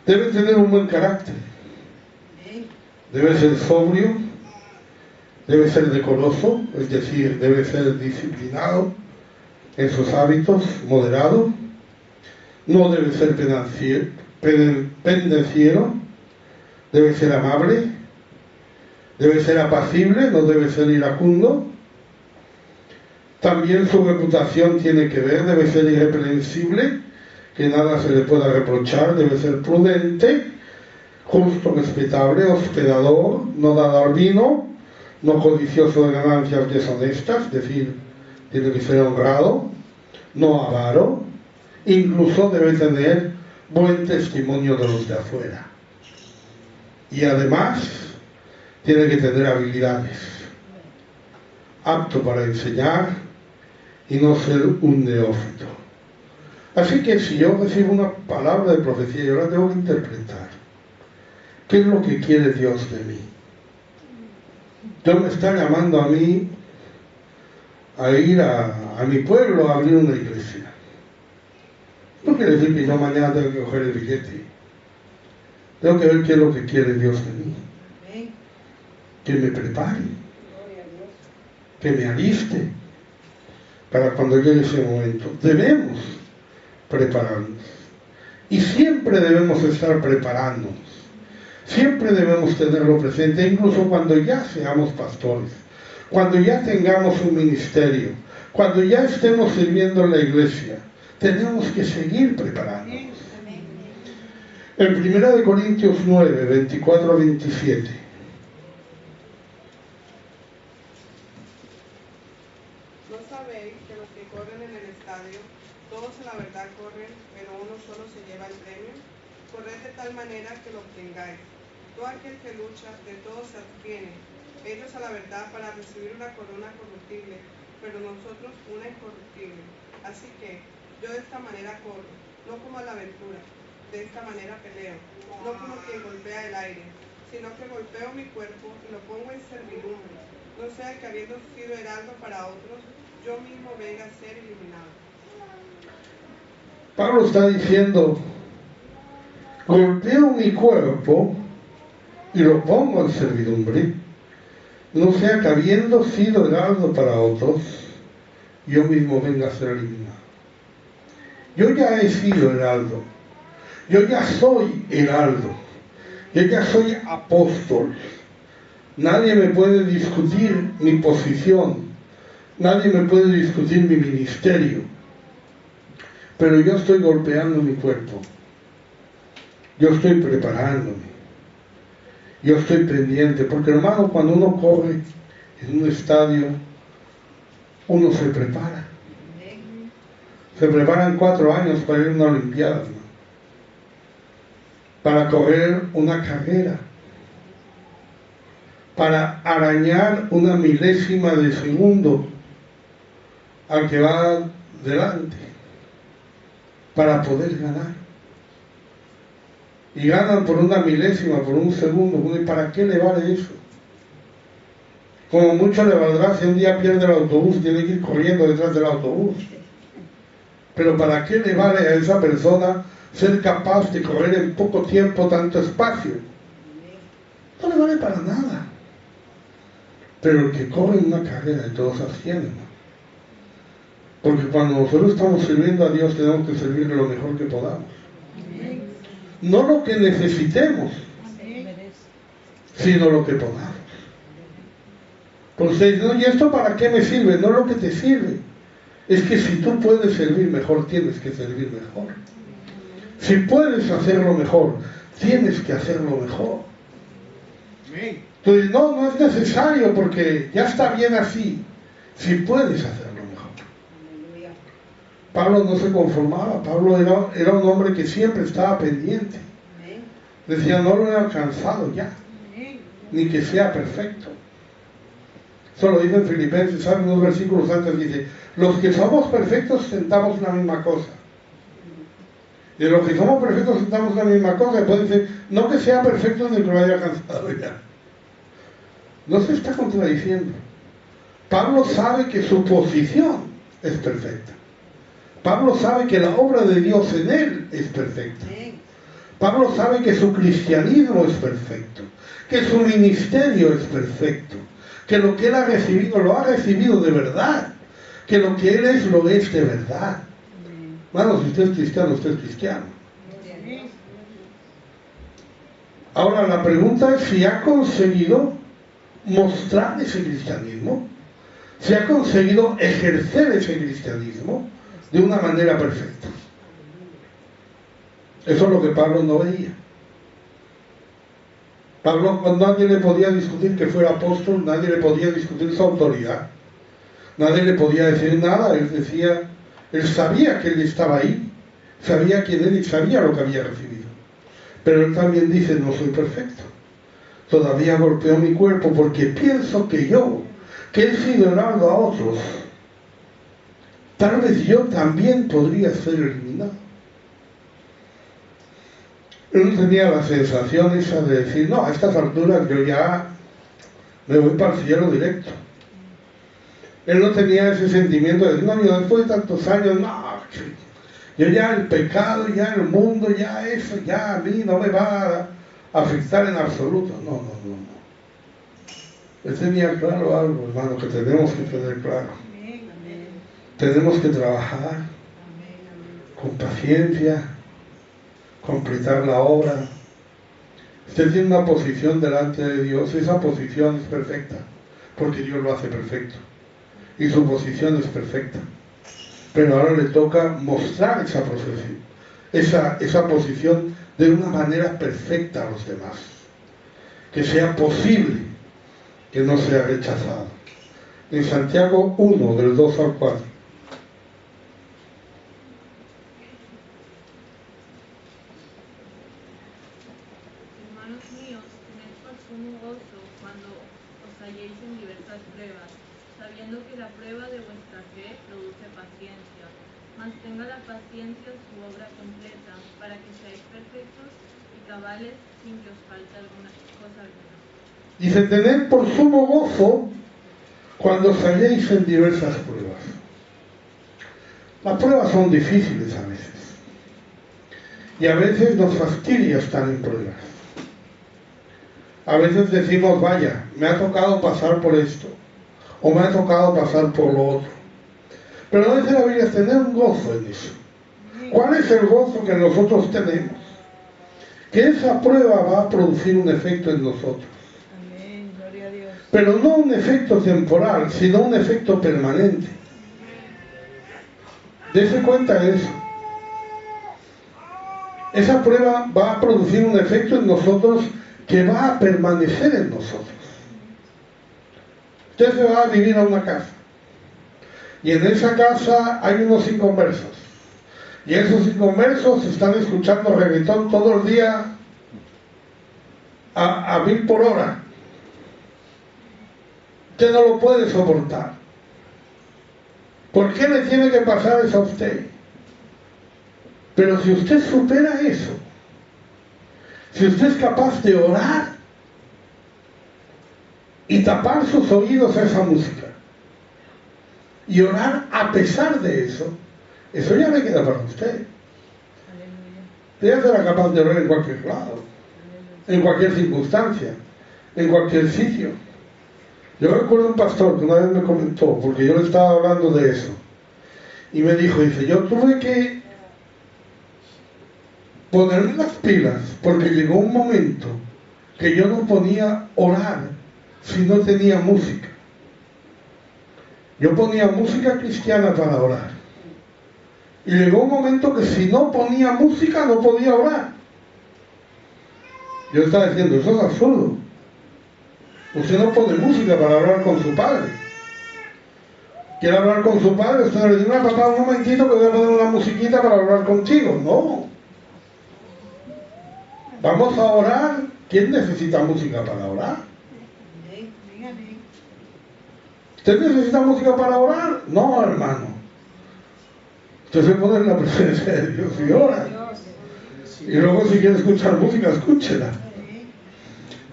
Debe tener un buen carácter, debe ser sobrio, debe ser decoroso, es decir, debe ser disciplinado en sus hábitos, moderado, no debe ser pendenciero, debe ser amable, debe ser apacible, no debe ser iracundo. También su reputación tiene que ver, debe ser irreprensible, que nada se le pueda reprochar, debe ser prudente, justo, respetable, hospedador, no dado al vino, no codicioso de ganancias deshonestas, es decir, tiene que ser honrado, no avaro, incluso debe tener buen testimonio de los de afuera. Y además, tiene que tener habilidades, apto para enseñar y no ser un neófito. Así que si yo recibo una palabra de profecía, yo la tengo que interpretar. ¿Qué es lo que quiere Dios de mí? Dios me está llamando a mí a ir a mi pueblo a abrir una iglesia. No quiere decir que yo mañana tengo que coger el billete. Tengo que ver qué es lo que quiere Dios de mí. Que me prepare. Que me aliste para cuando llegue ese momento. Debemos prepararnos. Y siempre debemos estar preparándonos. Siempre debemos tenerlo presente, incluso cuando ya seamos pastores, cuando ya tengamos un ministerio, cuando ya estemos sirviendo en la iglesia, tenemos que seguir preparándonos. En 1 Corintios 9, 24 a 27. la verdad corren, pero uno solo se lleva el premio. Corred de tal manera que lo obtengáis. Todo aquel que lucha, de todo se abstiene. Ellos a la verdad para recibir una corona corruptible, pero nosotros una incorruptible. Así que yo de esta manera corro, no como a la aventura, de esta manera peleo, no como quien golpea el aire, sino que golpeo mi cuerpo y lo pongo en servidumbre, no sea que habiendo sido heraldo para otros, yo mismo venga a ser eliminado. Pablo está diciendo, golpeo mi cuerpo y lo pongo en servidumbre, no sea que habiendo sido heraldo para otros, yo mismo venga a ser eliminado. Yo ya he sido heraldo, yo ya soy heraldo, yo ya soy apóstol. Nadie me puede discutir mi posición, nadie me puede discutir mi ministerio, pero yo estoy golpeando mi cuerpo, yo estoy preparándome, yo estoy pendiente, porque hermano, cuando uno corre en un estadio, uno se prepara. Se preparan 4 años para ir a una olimpiada, ¿no? Para correr una carrera, para arañar una milésima de segundo al que va delante, para poder ganar. Y ganan por una milésima, por un segundo. ¿Y para qué le vale eso? Como mucho le valdrá si un día pierde el autobús y tiene que ir corriendo detrás del autobús. Pero ¿para qué le vale a esa persona ser capaz de correr en poco tiempo tanto espacio? No le vale para nada. Pero el que corre en una carrera de todos ascienden, ¿no? Porque cuando nosotros estamos sirviendo a Dios tenemos que servirle lo mejor que podamos. No lo que necesitemos, sino lo que podamos. Pues usted dice, no, ¿y esto para qué me sirve? No lo que te sirve. Es que si tú puedes servir mejor, tienes que servir mejor. Si puedes hacerlo mejor, tienes que hacerlo mejor. Entonces, no es necesario porque ya está bien así. Si puedes hacerlo mejor. Pablo no se conformaba. Pablo era un hombre que siempre estaba pendiente. Decía, no lo he alcanzado ya, ni que sea perfecto. Eso lo dice en Filipenses, ¿saben? Unos versículos antes dice, los que somos perfectos sentamos la misma cosa. Y los que somos perfectos sentamos la misma cosa. Después dice, no que sea perfecto ni que lo haya alcanzado ya. No se está contradiciendo. Pablo sabe que su posición es perfecta. Pablo sabe que la obra de Dios en él es perfecta. Pablo sabe que su cristianismo es perfecto, que su ministerio es perfecto, que lo que él ha recibido lo ha recibido de verdad, que lo que él es lo es de verdad. Bueno, si usted es cristiano, usted es cristiano. Ahora la pregunta es si ha conseguido mostrar ese cristianismo, si ha conseguido ejercer ese cristianismo de una manera perfecta. Eso es lo que Pablo no veía. Pablo, cuando nadie le podía discutir que fuera apóstol, nadie le podía discutir su autoridad, nadie le podía decir nada. Él sabía que él estaba ahí, sabía quién era y sabía lo que había recibido. Pero él también dice, no soy perfecto, todavía golpeo mi cuerpo porque pienso que yo, que he sido heraldo a otros, tal vez yo también podría ser eliminado. Él no tenía la sensación esa de decir, no, a estas alturas yo ya me voy para el cielo directo. Él no tenía ese sentimiento de decir, no, yo después de tantos años, no, yo ya el pecado, ya el mundo, ya eso, ya a mí no me va a afectar en absoluto. No. Él tenía claro algo, hermano, que tenemos que tener claro. Tenemos que trabajar con paciencia, completar la obra. Usted tiene una posición delante de Dios, esa posición es perfecta, porque Dios lo hace perfecto, y su posición es perfecta. Pero ahora le toca mostrar esa posición de una manera perfecta a los demás, que sea posible, que no sea rechazado. En Santiago 1, del 2 al 4. hermanos míos, tened por sumo gozo cuando os halléis en diversas pruebas, sabiendo que la prueba de vuestra fe produce paciencia. Mas tenga la paciencia su obra completa, para que seáis perfectos y cabales sin que os falte alguna cosa alguna. Dice, tened por sumo gozo cuando os halléis en diversas pruebas. Las pruebas son difíciles a veces. Y a veces nos fastidia estar en pruebas. A veces decimos, vaya, me ha tocado pasar por esto, o me ha tocado pasar por lo otro. Pero no dice la Biblia tener un gozo en eso. ¿Cuál es el gozo que nosotros tenemos? Que esa prueba va a producir un efecto en nosotros. Amén, gloria a Dios. Pero no un efecto temporal, sino un efecto permanente. Dese cuenta de eso. Esa prueba va a producir un efecto en nosotros que va a permanecer en nosotros. Usted se va a vivir a una casa y en esa casa hay unos inconversos y esos inconversos están escuchando reggaetón todo el día a 1000 por hora. Usted no lo puede soportar. ¿Por qué le tiene que pasar eso a usted? Pero si usted supera eso, si usted es capaz de orar y tapar sus oídos a esa música y orar a pesar de eso, eso ya le queda para usted. Usted ya será capaz de orar en cualquier lado, en cualquier circunstancia, en cualquier sitio. Yo recuerdo un pastor que una vez me comentó, porque yo le estaba hablando de eso, y me dijo, dice, yo tuve que ponerme las pilas, porque llegó un momento que yo no podía orar si no tenía música. Yo ponía música cristiana para orar. Y llegó un momento que si no ponía música no podía orar. Yo estaba diciendo, eso es absurdo. Usted no pone música para hablar con su padre. ¿Quiere hablar con su padre? Usted le dice, papá, un momentito que voy a poner una musiquita para hablar contigo. No. Vamos a orar. ¿Quién necesita música para orar? ¿Usted necesita música para orar? No, hermano. Usted se pone en la presencia de Dios y ora. Y luego si quiere escuchar música, escúchela.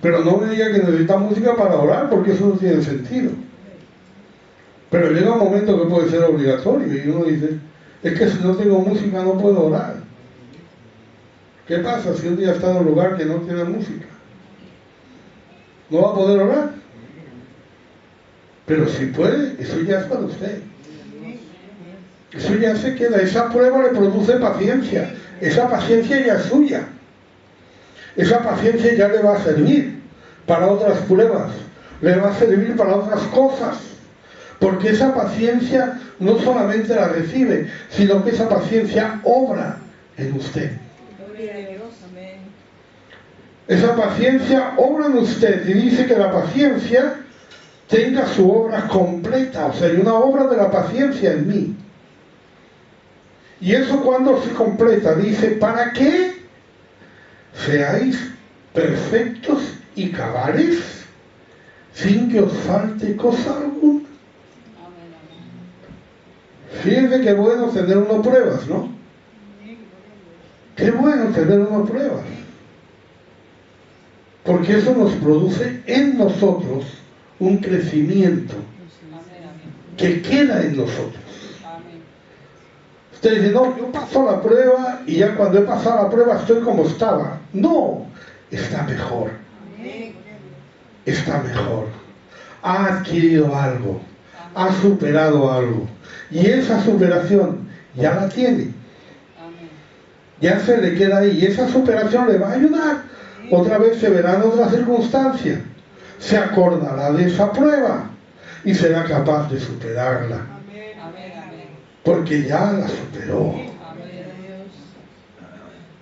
Pero no me diga que necesita música para orar, porque eso no tiene sentido. Pero llega un momento que puede ser obligatorio y uno dice, es que si no tengo música no puedo orar. ¿Qué pasa si un día está en un lugar que no tiene música? ¿No va a poder orar? Pero si puede, eso ya es para usted. Eso ya se queda. Esa prueba le produce paciencia. Esa paciencia ya es suya. Esa paciencia ya le va a servir para otras pruebas. Le va a servir para otras cosas. Porque esa paciencia no solamente la recibe, sino que esa paciencia obra en usted. Esa paciencia obra en usted y dice que la paciencia tenga su obra completa, o sea, hay una obra de la paciencia en mí. Y eso cuando se completa, dice, ¿para qué? Seáis perfectos y cabales, sin que os falte cosa alguna. Fíjense qué bueno tener unas pruebas, ¿no? Qué bueno tener unas pruebas. Porque eso nos produce en nosotros un crecimiento que queda en nosotros. Usted dice, no, yo paso la prueba y ya cuando he pasado la prueba estoy como estaba. No, está mejor. Está mejor. Ha adquirido algo. Ha superado algo. Y esa superación ya la tiene. Ya se le queda ahí. Y esa superación le va a ayudar. Otra vez se verá en otra circunstancia. Se acordará de esa prueba y será capaz de superarla. Porque ya la superó.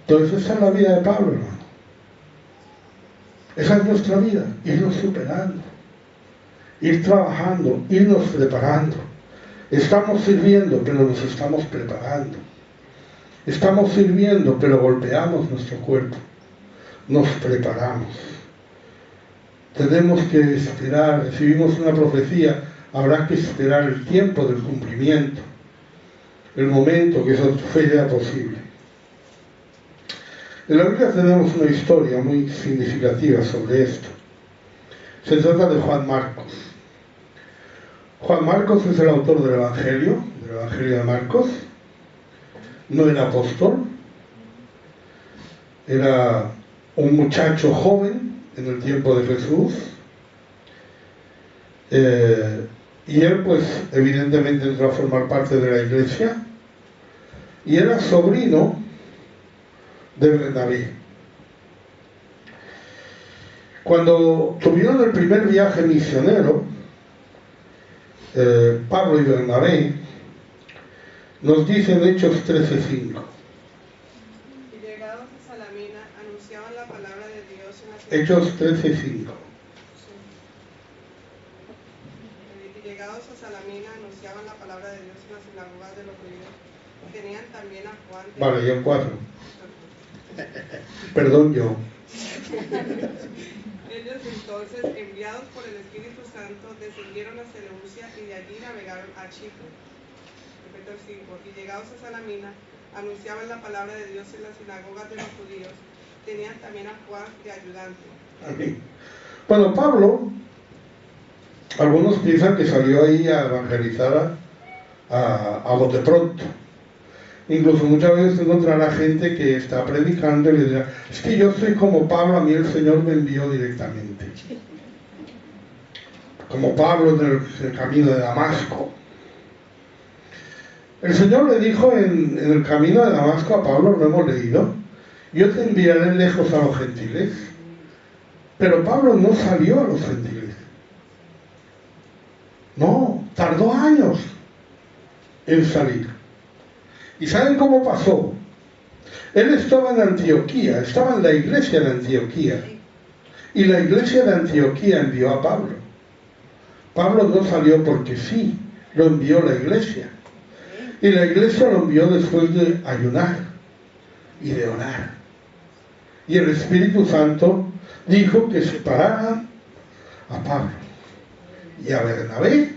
Entonces esa es la vida de Pablo, hermano. Esa es nuestra vida, irnos superando, ir trabajando, irnos preparando. Estamos sirviendo, pero nos estamos preparando. Estamos sirviendo, pero golpeamos nuestro cuerpo. nos preparamos. Tenemos que esperar, recibimos una profecía, habrá que esperar el tiempo del cumplimiento, el momento que eso sea posible. En la Biblia tenemos una historia muy significativa sobre esto. Se trata de Juan Marcos. Juan Marcos es el autor del Evangelio de Marcos. No era apóstol, era un muchacho joven en el tiempo de Jesús, y él pues evidentemente entró a formar parte de la iglesia y era sobrino de Bernabé. Cuando tuvieron el primer viaje misionero, Pablo y Bernabé, nos dicen Hechos 13:5. Y llegados a Salamina, anunciaban la palabra de Dios en las Hechos 13:5. Y llegados a Salamina, anunciaban la palabra de Dios en las sinagogas de los judíos. Tenían también a Juan. Vale, yo 4. Perdón, yo. Ellos entonces, enviados por el Espíritu Santo, descendieron a Seleucia y de allí navegaron a Chipre. Repito el 5. Y llegados a Salamina, anunciaban la palabra de Dios en las sinagogas de los judíos. Tenían también a Juan de ayudante. Amén. Bueno, Pablo, algunos piensan que salió ahí a evangelizar a bote pronto. Incluso muchas veces encontrará gente que está predicando y le dirá: es que yo soy como Pablo, a mí el Señor me envió directamente. Como Pablo en el camino de Damasco. El Señor le dijo en el camino de Damasco a Pablo, lo hemos leído: yo te enviaré lejos a los gentiles. Pero Pablo no salió a los gentiles. No, tardó años en salir. ¿Y saben cómo pasó? Él estaba en Antioquía, estaba en la iglesia de Antioquía. Y la iglesia de Antioquía envió a Pablo. Pablo no salió porque sí, lo envió la iglesia. Y la iglesia lo envió después de ayunar y de orar. Y el Espíritu Santo dijo que separaran a Pablo y a Bernabé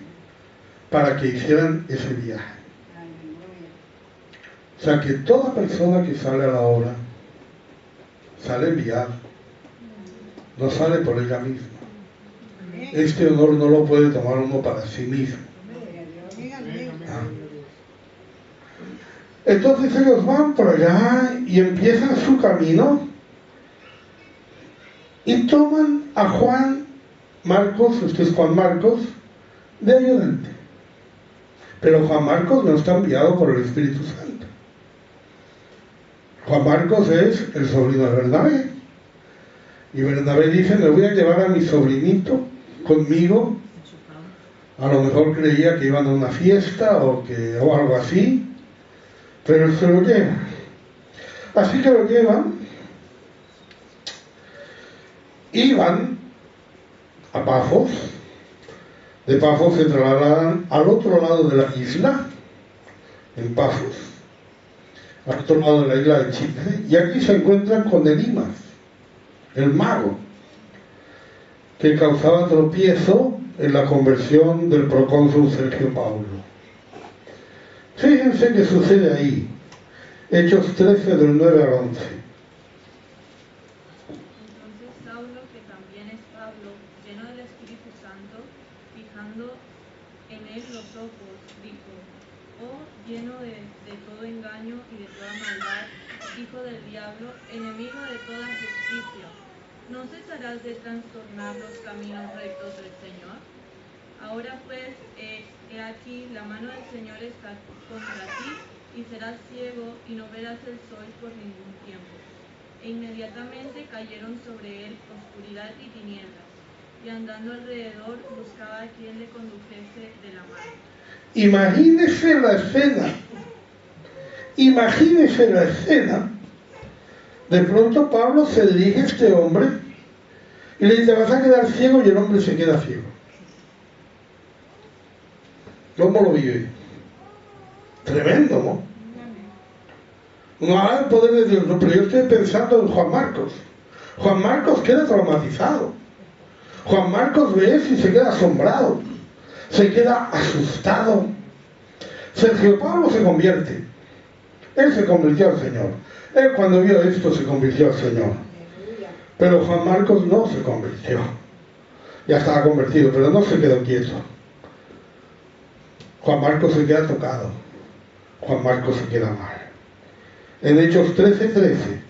para que hicieran ese viaje. O sea que toda persona que sale a la obra sale enviada, no sale por ella misma. Este honor no lo puede tomar uno para sí mismo. Entonces ellos van por allá y empiezan su camino y toman a Juan Marcos, este es Juan Marcos, de ayudante. Pero Juan Marcos no está enviado por el Espíritu Santo. Juan Marcos es el sobrino de Bernabé. Y Bernabé dice: me voy a llevar a mi sobrinito conmigo. A lo mejor creía que iban a una fiesta o algo así, pero él se lo lleva. Así que lo llevan y van a Pafos. De Pafos se trasladan al otro lado de la isla, en Pafos, al otro lado de la isla de Chipre, y aquí se encuentran con Elimas, el mago, que causaba tropiezo en la conversión del procónsul Sergio Paulo. Fíjense qué sucede ahí. Hechos 13 del 9 al 11. Entonces Saulo, que también es Pablo, lleno del Espíritu Santo, fijando en él los ojos, dijo: oh, lleno de todo engaño y de toda maldad, hijo del diablo, enemigo de toda justicia, ¿no cesarás de trastornar los caminos rectos del Señor? Ahora pues, he aquí, la mano del Señor está contra ti, y serás ciego, y no verás el sol por ningún tiempo. E inmediatamente cayeron sobre él oscuridad y tinieblas, y andando alrededor buscaba a quien le condujese de la mano. Imagínese la escena. Imagínese la escena. De pronto Pablo se dirige a este hombre y le dice: vas a quedar ciego, y el hombre se queda ciego. ¿Cómo lo vive? Tremendo, ¿no? No habla del poder de Dios, no, pero yo estoy pensando en Juan Marcos. Juan Marcos queda traumatizado. Juan Marcos ve eso y se queda asombrado, se queda asustado. Sergio Pablo se convierte. Él se convirtió al Señor. Él cuando vio esto se convirtió al Señor. Pero Juan Marcos no se convirtió. Ya estaba convertido, pero no se quedó quieto. Juan Marcos se queda tocado. Juan Marcos se queda mal. En Hechos 13:13.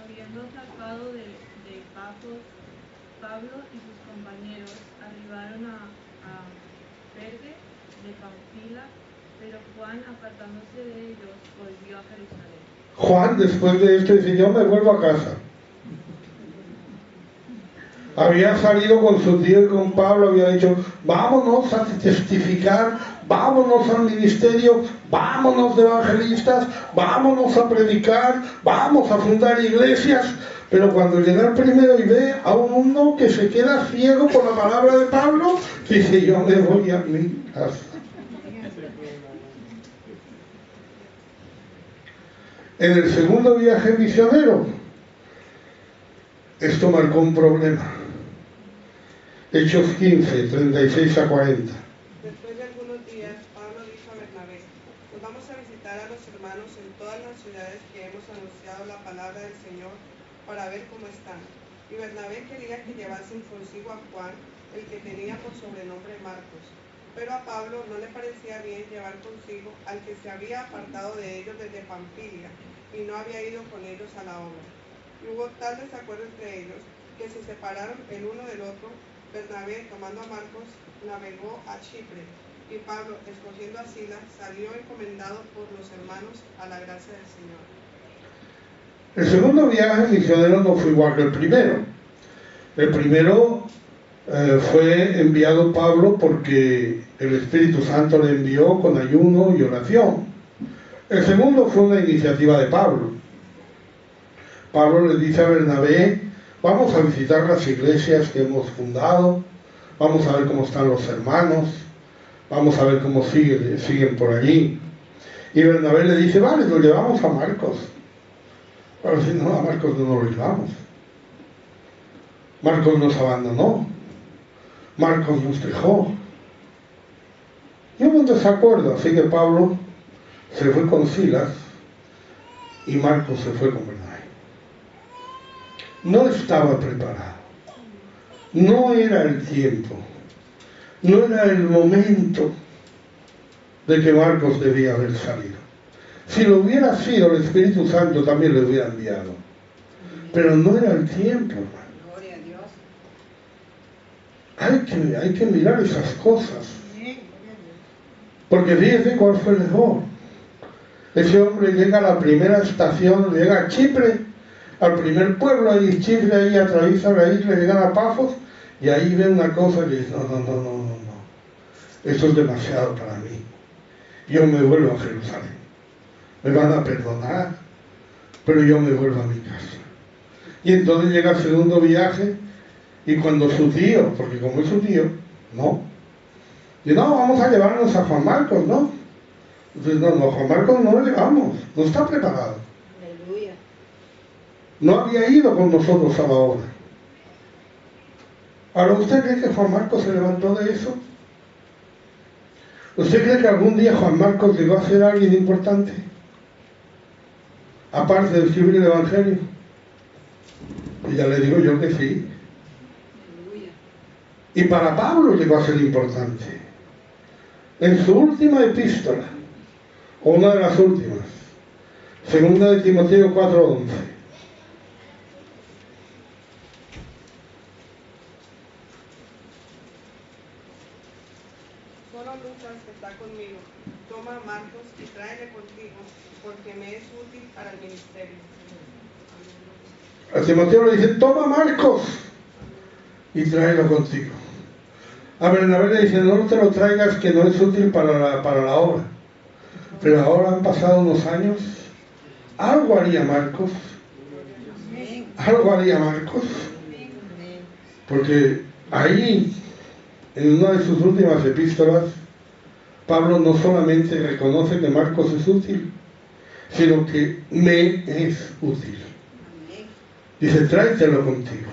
Habiendo zarpado de Pafos, Pablo y sus compañeros arribaron a Perge de Pamfila, pero Juan, apartándose de ellos, volvió a Jerusalén. Juan, después de esto, dice: yo me vuelvo a casa. Había salido con su tío y con Pablo, había dicho: vámonos a testificar, vámonos al ministerio, vámonos de evangelistas, vámonos a predicar, vamos a fundar iglesias. Pero cuando llega el primero y ve a uno que se queda ciego por la palabra de Pablo, dice: yo me voy a mi casa. En el segundo viaje misionero, esto marcó un problema. Hechos 15, 36 a 40. Después de algunos días, Pablo dijo a Bernabé: nos vamos a visitar a los hermanos en todas las ciudades que hemos anunciado la palabra del Señor para ver cómo están. Y Bernabé quería que llevasen consigo a Juan, el que tenía por sobrenombre Marcos. Pero a Pablo no le parecía bien llevar consigo al que se había apartado de ellos desde Pamfilia y no había ido con ellos a la obra. Y hubo tal desacuerdo entre ellos que se separaron el uno del otro. Bernabé, tomando a Marcos, navegó a Chipre, y Pablo, escogiendo a Silas, salió encomendado por los hermanos a la gracia del Señor. El segundo viaje misionero no fue igual que el primero. El primero fue enviado Pablo porque el Espíritu Santo le envió con ayuno y oración. El segundo fue una iniciativa de Pablo. Pablo le dice a Bernabé: vamos a visitar las iglesias que hemos fundado, vamos a ver cómo están los hermanos, vamos a ver cómo siguen por allí. Y Bernabé le dice: vale, lo llevamos a Marcos. Pero si no, a Marcos no lo llevamos. Marcos nos abandonó. Marcos nos dejó. Y hubo un desacuerdo, así que Pablo se fue con Silas y Marcos se fue con Bernabé. No estaba preparado. No era el tiempo. No era el momento de que Marcos debía haber salido. Si lo hubiera sido, el Espíritu Santo también le hubiera enviado. Pero no era el tiempo, hermano. Gloria a Dios. Hay que mirar esas cosas. Porque fíjese cuál fue el error. Ese hombre llega a la primera estación, llega a Chipre, al primer pueblo, ahí Chipre, ahí atraviesa la isla, llegan a Pafos, y ahí ve una cosa que dice: no. Esto es demasiado para mí. Yo me vuelvo a Jerusalén. Me van a perdonar, pero yo me vuelvo a mi casa. Y entonces llega el segundo viaje, y cuando su tío, porque como es su tío, no, dice: no, vamos a llevarnos a Juan Marcos, ¿no? Entonces, no, Juan Marcos no lo llevamos, no está preparado. Aleluya. No había ido con nosotros a la obra. Ahora, ¿usted cree que Juan Marcos se levantó de eso? ¿Usted cree que algún día Juan Marcos llegó a ser alguien importante? Aparte de escribir el Evangelio. Y ya le digo yo que sí. Aleluya. Y para Pablo llegó a ser importante. En su última epístola, o una de las últimas, segunda de Timoteo 4:11. Solo Lucas está conmigo. Toma a Marcos y tráele contigo, porque me es útil para el ministerio. A Timoteo le dice: toma a Marcos y tráelo contigo. A Bernabé le dice: no te lo traigas, que no es útil para la obra. Pero ahora han pasado unos años. Algo haría Marcos. Algo haría Marcos. Porque ahí, en una de sus últimas epístolas, Pablo no solamente reconoce que Marcos es útil, sino que me es útil. Dice, tráetelo contigo.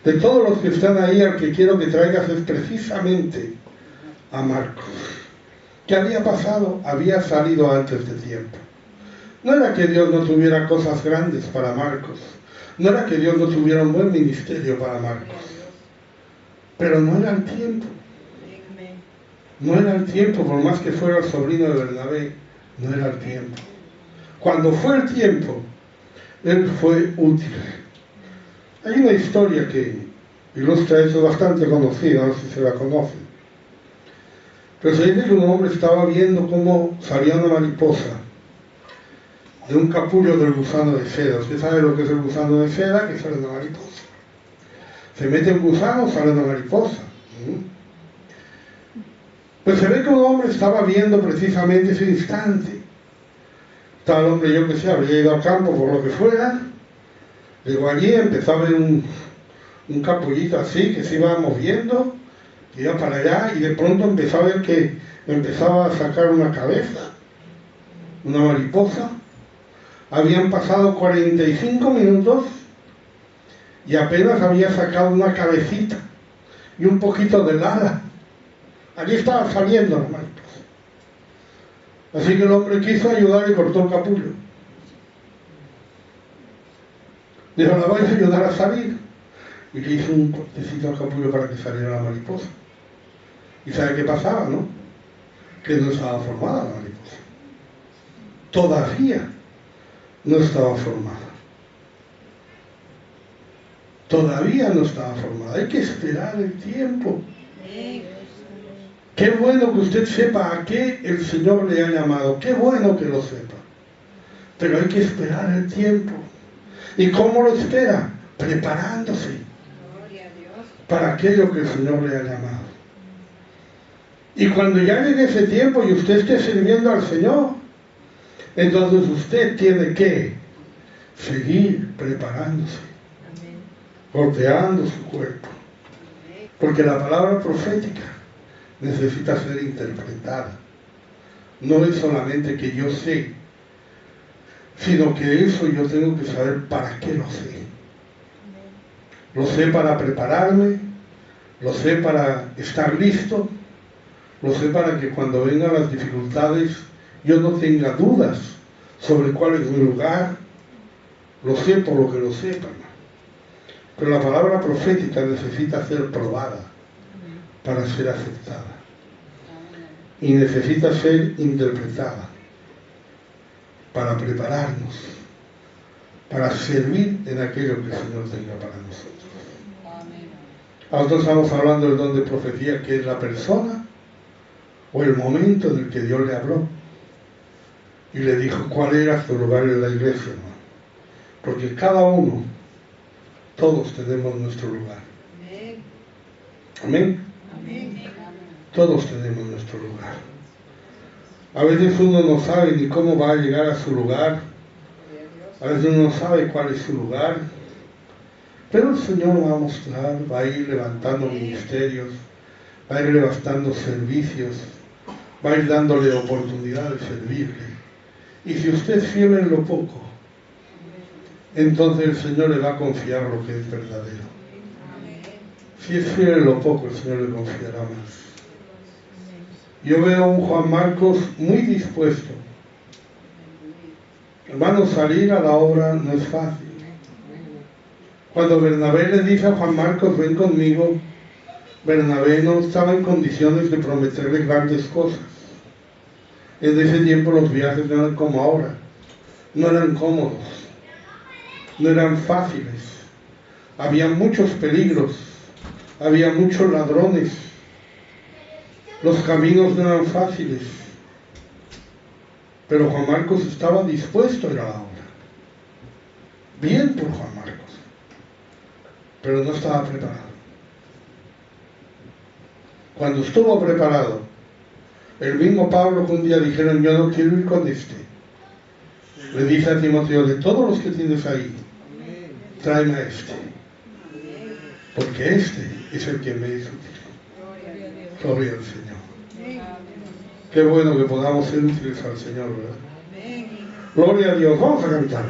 De todos los que están ahí, al que quiero que traigas es precisamente a Marcos. ¿Qué había pasado? Había salido antes de tiempo. No era que Dios no tuviera cosas grandes para Marcos. No era que Dios no tuviera un buen ministerio para Marcos. Pero no era el tiempo. No era el tiempo, por más que fuera el sobrino de Bernabé, no era el tiempo. Cuando fue el tiempo, él fue útil. Hay una historia que ilustra eso, bastante conocida, no sé si se la conocen. Pero se dice que un hombre estaba viendo cómo salía una mariposa de un capullo del gusano de seda. Usted sabe lo que es el gusano de seda, que sale una mariposa. Se mete el gusano, sale una mariposa. Pues se ve que un hombre estaba viendo precisamente ese instante. Estaba el hombre, yo que sé, habría ido al campo por lo que fuera. Llegó allí, empezó a ver un capullito así que se iba moviendo, que iba para allá, y de pronto empezó a ver que empezaba a sacar una cabeza, una mariposa. Habían pasado 45 minutos y apenas había sacado una cabecita y un poquito del ala. Allí estaba saliendo la mariposa. Así que el hombre quiso ayudar y cortó el capullo. Dijo, la voy a ayudar a salir. Y le hizo un cortecito al capullo para que saliera la mariposa. ¿Y sabe qué pasaba, no? Que no estaba formada la mariposa. Todavía no estaba formada. Todavía no estaba formada. Hay que esperar el tiempo. Qué bueno que usted sepa a qué el Señor le ha llamado. Qué bueno que lo sepa. Pero hay que esperar el tiempo. ¿Y cómo lo espera? Preparándose para aquello que el Señor le ha llamado. Y cuando ya llegue ese tiempo y usted esté sirviendo al Señor, entonces usted tiene que seguir preparándose, golpeando su cuerpo. Porque la palabra profética necesita ser interpretada. No es solamente que yo sé, sino que eso yo tengo que saber para qué lo sé. Lo sé para prepararme, lo sé para estar listo, lo sé para que cuando vengan las dificultades yo no tenga dudas sobre cuál es mi lugar. Lo sé por lo que lo sepa. Pero la palabra profética necesita ser probada para ser aceptada. Y necesita ser interpretada para prepararnos, para servir en aquello que el Señor tenga para nosotros. Nosotros estamos hablando del don de profecía, que es la persona o el momento en el que Dios le habló y le dijo cuál era su lugar en la iglesia, hermano. Porque cada uno, todos tenemos nuestro lugar. Amén. Todos tenemos nuestro lugar. A veces uno no sabe ni cómo va a llegar a su lugar. A veces uno no sabe cuál es su lugar. Pero el Señor va a mostrar, va a ir levantando ministerios, va a ir levantando servicios, va a ir dándole oportunidad de servirle. Y si usted es fiel en lo poco, entonces el Señor le va a confiar lo que es verdadero. Si es fiel en lo poco, el Señor le confiará más. Yo veo a un Juan Marcos muy dispuesto. Hermanos, salir a la obra no es fácil. Cuando Bernabé le dice a Juan Marcos, ven conmigo, Bernabé no estaba en condiciones de prometerle grandes cosas. En ese tiempo los viajes no eran como ahora. No eran cómodos. No eran fáciles. Había muchos peligros. Había muchos ladrones. Los caminos no eran fáciles. Pero Juan Marcos estaba dispuesto a ir a la obra. Bien por Juan Marcos. Pero no estaba preparado. Cuando estuvo preparado, el mismo Pablo que un día dijeron, yo no quiero ir con este, le dice a Timoteo, de todos los que tienes ahí, tráeme a este, porque este es el que me es útil. Gloria al Señor. Qué bueno que podamos ser útiles al Señor, ¿verdad? Gloria a Dios. Vamos a cantar.